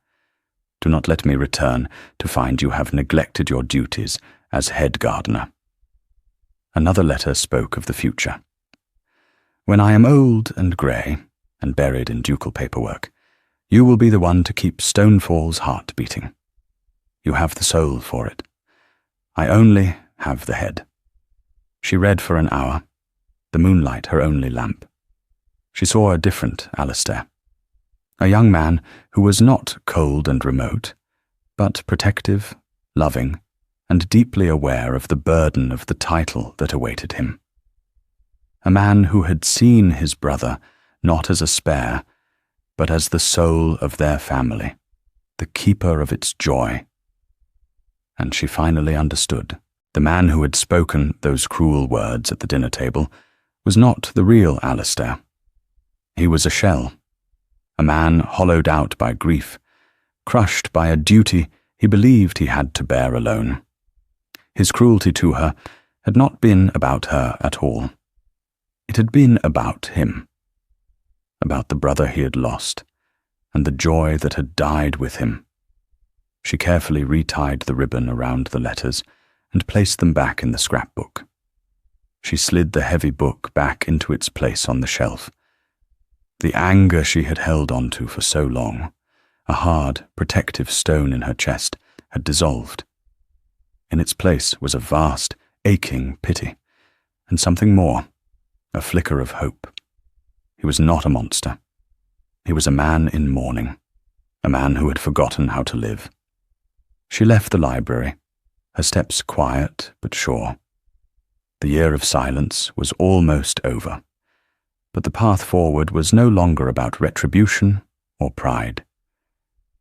Do not let me return to find you have neglected your duties as head gardener." Another letter spoke of the future. "When I am old and grey, and buried in ducal paperwork, you will be the one to keep Stonefall's heart beating. You have the soul for it. I only have the head." She read for an hour, the moonlight her only lamp. She saw a different Alistair, a young man who was not cold and remote, but protective, loving, and deeply aware of the burden of the title that awaited him. A man who had seen his brother not as a spare, but as the soul of their family, the keeper of its joy. And she finally understood. The man who had spoken those cruel words at the dinner table was not the real Alistair. He was a shell, a man hollowed out by grief, crushed by a duty he believed he had to bear alone. His cruelty to her had not been about her at all. It had been about him, about the brother he had lost, and the joy that had died with him. She carefully retied the ribbon around the letters and placed them back in the scrapbook. She slid the heavy book back into its place on the shelf. The anger she had held on to for so long, a hard, protective stone in her chest, had dissolved. In its place was a vast, aching pity, and something more, a flicker of hope. He was not a monster. He was a man in mourning, a man who had forgotten how to live. She left the library, her steps quiet but sure. The year of silence was almost over, but the path forward was no longer about retribution or pride.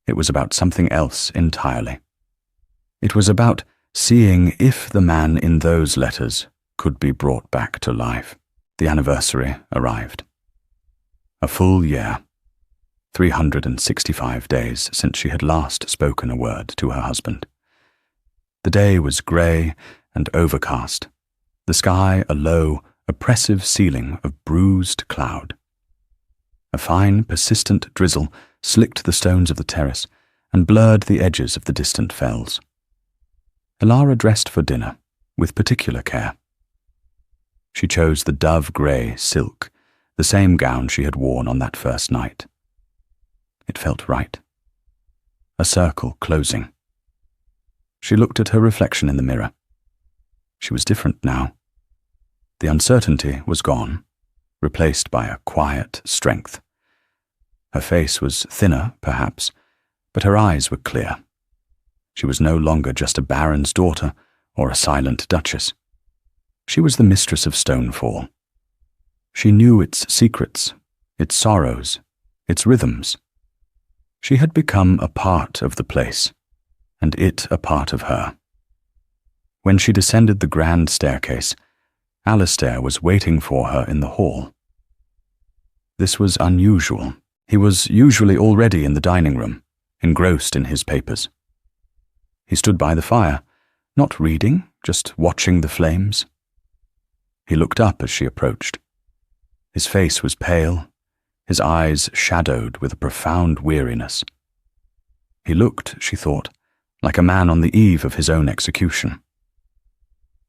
It was about something else entirely. It was about seeing if the man in those letters could be brought back to life. The anniversary arrived. A full year, 365 days since she had last spoken a word to her husband. The day was grey and overcast, the sky a low, oppressive ceiling of bruised cloud. A fine, persistent drizzle slicked the stones of the terrace and blurred the edges of the distant fells. Elara dressed for dinner with particular care. She chose the dove-grey silk, the same gown she had worn on that first night. It felt right. A circle closing. She looked at her reflection in the mirror. She was different now. The uncertainty was gone, replaced by a quiet strength. Her face was thinner, perhaps, but her eyes were clear. She was no longer just a baron's daughter or a silent duchess. She was the mistress of Stonefall. She knew its secrets, its sorrows, its rhythms. She had become a part of the place, and it a part of her. When she descended the grand staircase, Alistair was waiting for her in the hall. This was unusual. He was usually already in the dining room, engrossed in his papers. He stood by the fire, not reading, just watching the flames. He looked up as she approached. His face was pale, his eyes shadowed with a profound weariness. He looked, she thought, like a man on the eve of his own execution.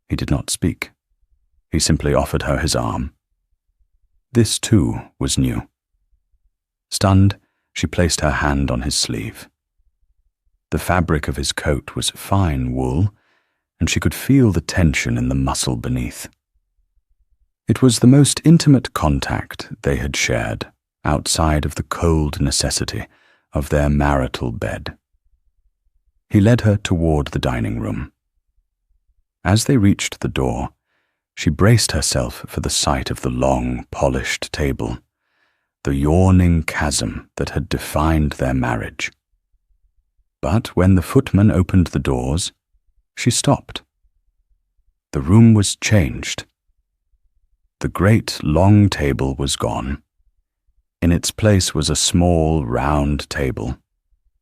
He did not speak. He simply offered her his arm. This, too, was new. Stunned, she placed her hand on his sleeve. The fabric of his coat was fine wool, and she could feel the tension in the muscle beneath. It was the most intimate contact they had shared, outside of the cold necessity of their marital bed. He led her toward the dining room. As they reached the door, she braced herself for the sight of the long, polished table, the yawning chasm that had defined their marriage. But when the footman opened the doors, she stopped. The room was changed. The great, long table was gone. In its place was a small, round table,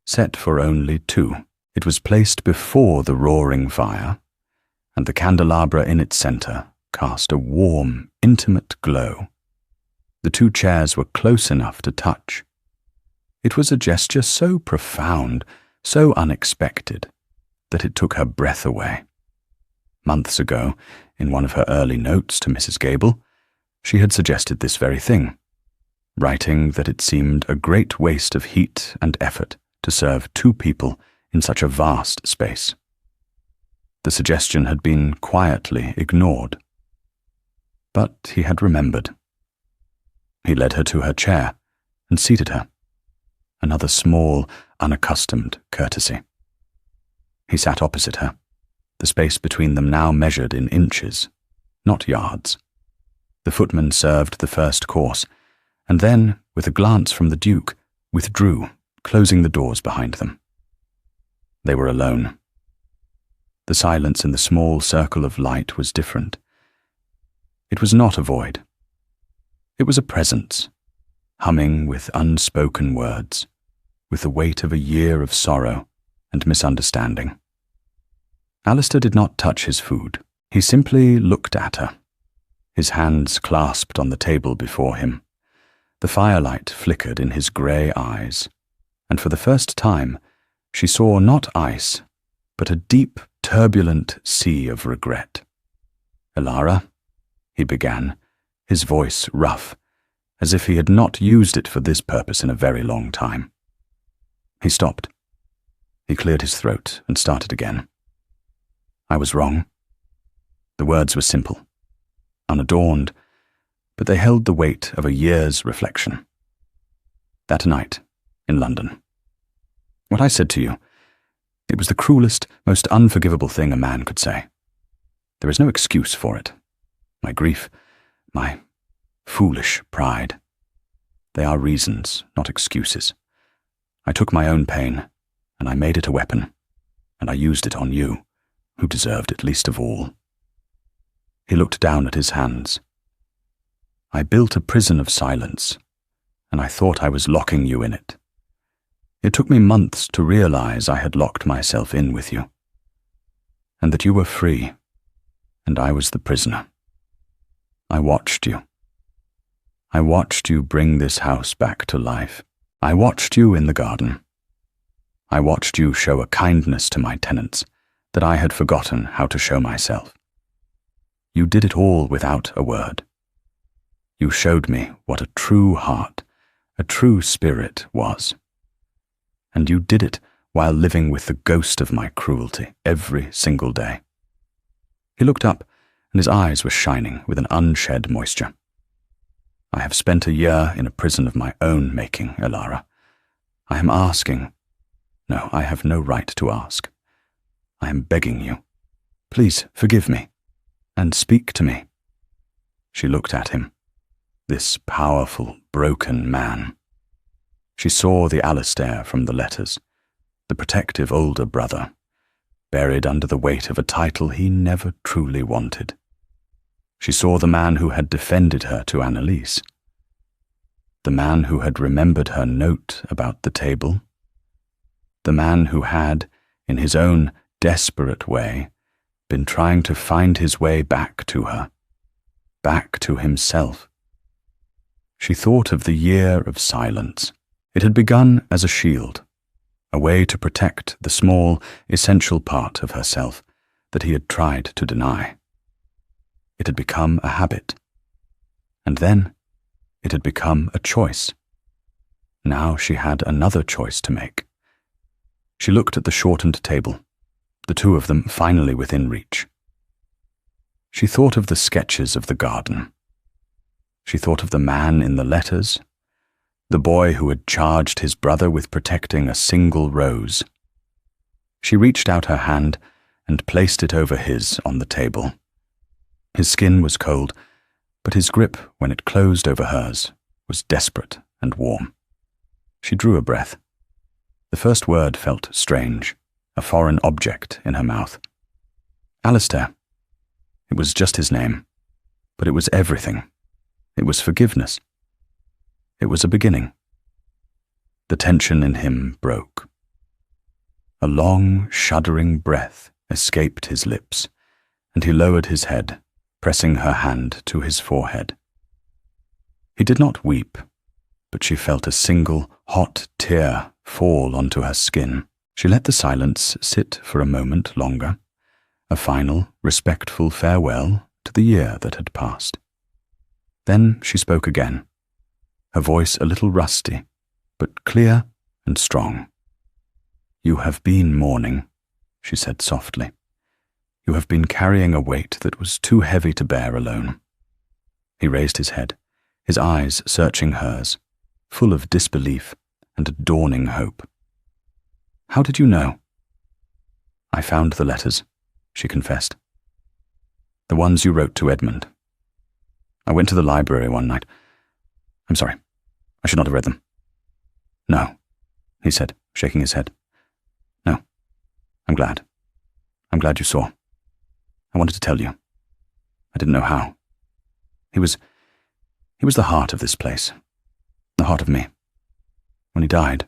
set for only two. It was placed before the roaring fire, and the candelabra in its center cast a warm, intimate glow. The two chairs were close enough to touch. It was a gesture so profound, so unexpected, that it took her breath away. Months ago, in one of her early notes to Mrs. Gable, she had suggested this very thing, writing that it seemed a great waste of heat and effort to serve two people in such a vast space. The suggestion had been quietly ignored. But he had remembered. He led her to her chair and seated her. Another small, unaccustomed courtesy. He sat opposite her, the space between them now measured in inches, not yards. The footman served the first course, and then, with a glance from the Duke, withdrew, closing the doors behind them. They were alone. The silence in the small circle of light was different. It was not a void. It was a presence, humming with unspoken words, with the weight of a year of sorrow and misunderstanding. Alistair did not touch his food. He simply looked at her, his hands clasped on the table before him. The firelight flickered in his grey eyes, and for the first time she saw not ice, but a deep, turbulent sea of regret. "Elara," he began, his voice rough, as if he had not used it for this purpose in a very long time. He stopped. He cleared his throat and started again. "I was wrong." The words were simple, unadorned, but they held the weight of a year's reflection. That night, in London. What I said to you, it was the cruelest, most unforgivable thing a man could say. There is no excuse for it. My grief, my foolish pride. They are reasons, not excuses. I took my own pain, and I made it a weapon, and I used it on you, who deserved it least of all. He looked down at his hands. I built a prison of silence, and I thought I was locking you in it. It took me months to realize I had locked myself in with you, and that you were free, and I was the prisoner. I watched you. I watched you bring this house back to life. I watched you in the garden. I watched you show a kindness to my tenants that I had forgotten how to show myself. You did it all without a word. You showed me what a true heart, a true spirit was. And you did it while living with the ghost of my cruelty every single day. He looked up, and his eyes were shining with an unshed moisture. I have spent a year in a prison of my own making, Elara. I am asking. No, I have no right to ask. I am begging you. Please forgive me, and speak to me. She looked at him, this powerful, broken man. She saw the Alistair from the letters, the protective older brother, buried under the weight of a title he never truly wanted. She saw the man who had defended her to Annalise, the man who had remembered her note about the table, the man who had, in his own desperate way, been trying to find his way back to her, back to himself. She thought of the year of silence. It had begun as a shield, a way to protect the small, essential part of herself that he had tried to deny. It had become a habit. And then it had become a choice. Now she had another choice to make. She looked at the shortened table, the two of them finally within reach. She thought of the sketches of the garden. She thought of the man in the letters, the boy who had charged his brother with protecting a single rose. She reached out her hand and placed it over his on the table. His skin was cold, but his grip, when it closed over hers, was desperate and warm. She drew a breath. The first word felt strange, a foreign object in her mouth. Alistair. It was just his name, but it was everything. It was forgiveness. It was a beginning. The tension in him broke. A long, shuddering breath escaped his lips, and he lowered his head, pressing her hand to his forehead. He did not weep, but she felt a single, hot tear fall onto her skin. She let the silence sit for a moment longer, a final, respectful farewell to the year that had passed. Then she spoke again, her voice a little rusty, but clear and strong. "You have been mourning," she said softly. "You have been carrying a weight that was too heavy to bear alone." He raised his head, his eyes searching hers, full of disbelief and a dawning hope. "How did you know?" "I found the letters," she confessed. "The ones you wrote to Edmund. I went to the library one night. I'm sorry. I should not have read them." "No," he said, shaking his head. "No. I'm glad. I'm glad you saw. I wanted to tell you. I didn't know how. He was the heart of this place, the heart of me. When he died,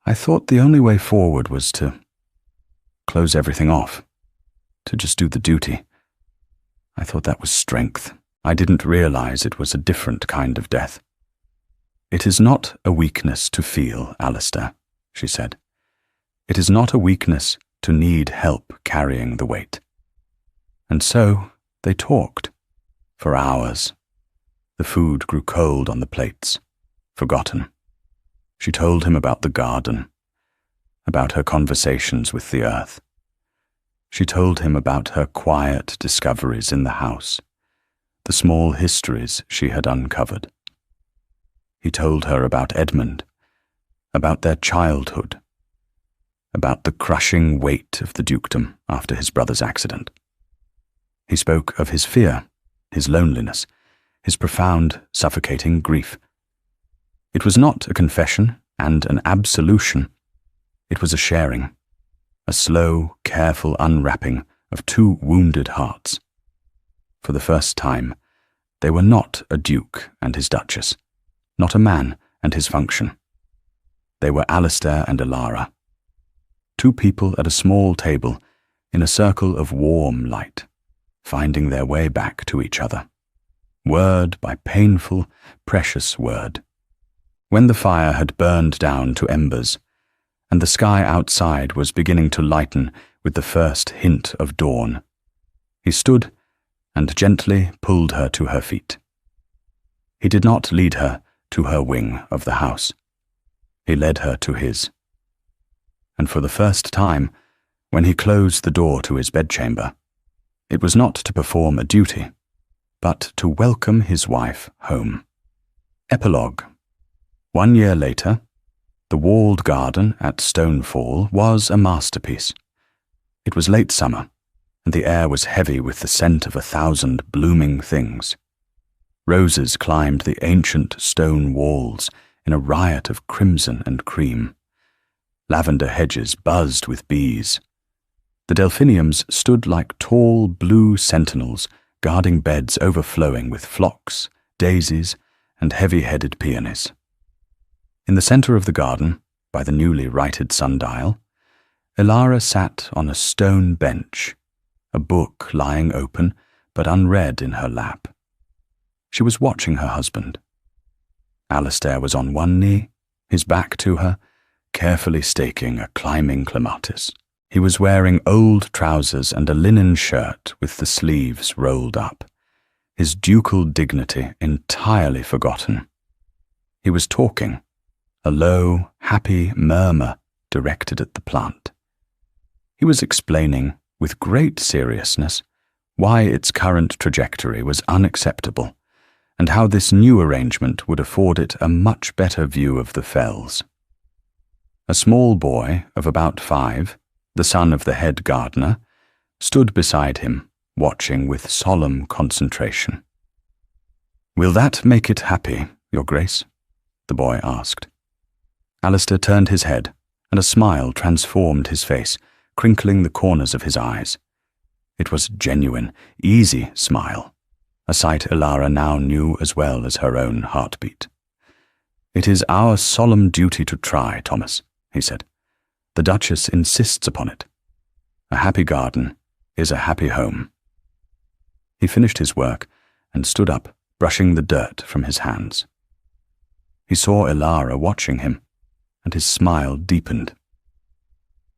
I thought the only way forward was to close everything off, to just do the duty. I thought that was strength. I didn't realize it was a different kind of death. It is not a weakness to feel, Alistair," she said. "It is not a weakness to need help carrying the weight." And so they talked for hours. The food grew cold on the plates, forgotten. She told him about the garden, about her conversations with the earth. She told him about her quiet discoveries in the house, the small histories she had uncovered. He told her about Edmund, about their childhood, about the crushing weight of the dukedom after his brother's accident. He spoke of his fear, his loneliness, his profound, suffocating grief. It was not a confession and an absolution. It was a sharing, a slow, careful unwrapping of two wounded hearts. For the first time, they were not a duke and his duchess, not a man and his function. They were Alistair and Elara, two people at a small table in a circle of warm light, finding their way back to each other. word by painful, precious word. When the fire had burned down to embers, and the sky outside was beginning to lighten with the first hint of dawn, he stood and gently pulled her to her feet. He did not lead her to her wing of the house. He led her to his. And for the first time, when he closed the door to his bedchamber, it was not to perform a duty, but to welcome his wife home. Epilogue. 1 year later, the walled garden at Stonefall was a masterpiece. It was late summer, and the air was heavy with the scent of 1,000 blooming things. Roses climbed the ancient stone walls in a riot of crimson and cream. Lavender hedges buzzed with bees. The delphiniums stood like tall blue sentinels guarding beds overflowing with phlox, daisies, and heavy-headed peonies. In the centre of the garden, by the newly righted sundial, Elara sat on a stone bench, a book lying open but unread in her lap. She was watching her husband. Alistair was on one knee, his back to her, carefully staking a climbing clematis. He was wearing old trousers and a linen shirt with the sleeves rolled up, his ducal dignity entirely forgotten. He was talking, a low, happy murmur directed at the plant. He was explaining, with great seriousness, why its current trajectory was unacceptable, and how this new arrangement would afford it a much better view of the fells. A small boy of about 5, the son of the head gardener, stood beside him, watching with solemn concentration. "Will that make it happy, Your Grace?" the boy asked. Alistair turned his head, and a smile transformed his face, crinkling the corners of his eyes. It was a genuine, easy smile, a sight Elara now knew as well as her own heartbeat. "It is our solemn duty to try, Thomas," he said. "The Duchess insists upon it. A happy garden is a happy home." He finished his work and stood up, brushing the dirt from his hands. He saw Elara watching him, and his smile deepened.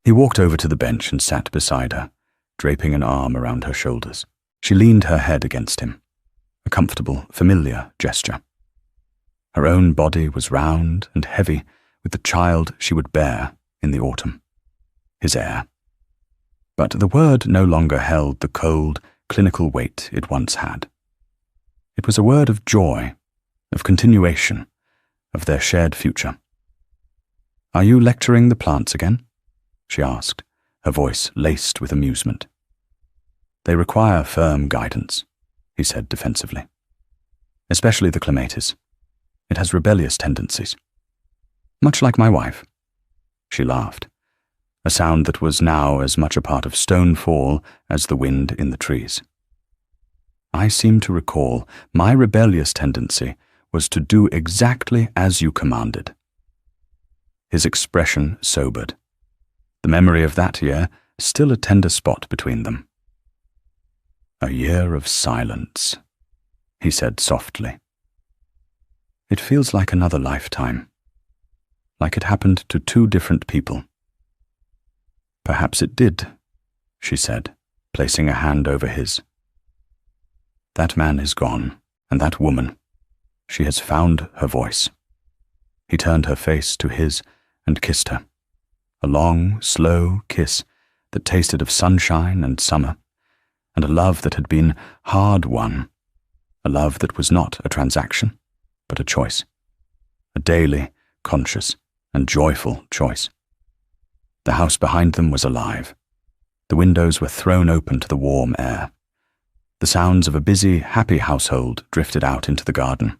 He walked over to the bench and sat beside her, draping an arm around her shoulders. She leaned her head against him, a comfortable, familiar gesture. Her own body was round and heavy with the child she would bear in the autumn, his heir. But the word no longer held the cold, clinical weight it once had. It was a word of joy, of continuation, of their shared future. "Are you lecturing the plants again?" she asked, her voice laced with amusement. "They require firm guidance," he said defensively. "Especially the clematis. It has rebellious tendencies. Much like my wife." She laughed, a sound that was now as much a part of Stonefall as the wind in the trees. "I seem to recall my rebellious tendency was to do exactly as you commanded." His expression sobered. The memory of that year still a tender spot between them. "A year of silence," he said softly. "It feels like another lifetime, like it happened to 2 different people." "Perhaps it did," she said, placing a hand over his. "That man is gone, and that woman, she has found her voice." He turned her face to his and kissed her, a long, slow kiss that tasted of sunshine and summer, and a love that had been hard-won, a love that was not a transaction, but a choice, a daily, conscious, and joyful choice. The house behind them was alive. The windows were thrown open to the warm air. The sounds of a busy, happy household drifted out into the garden.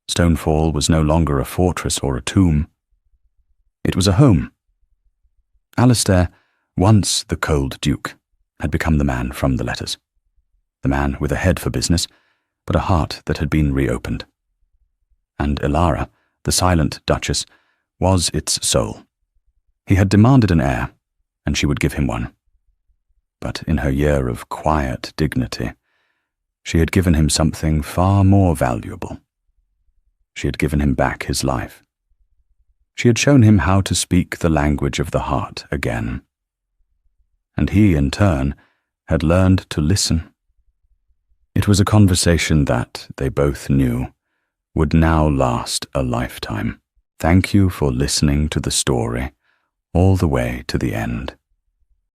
Stonefall was no longer a fortress or a tomb. It was a home. Alistair, once the cold duke, had become the man from the letters, the man with a head for business, but a heart that had been reopened. And Elara, the silent duchess, was its soul. He had demanded an heir, and she would give him one. But in her year of quiet dignity, She had given him something far more valuable. She had given him back his life. She had shown him how to speak the language of the heart again. And he, in turn, had learned to listen. It was a conversation that, they both knew, would now last a lifetime. Thank you for listening to the story all the way to the end.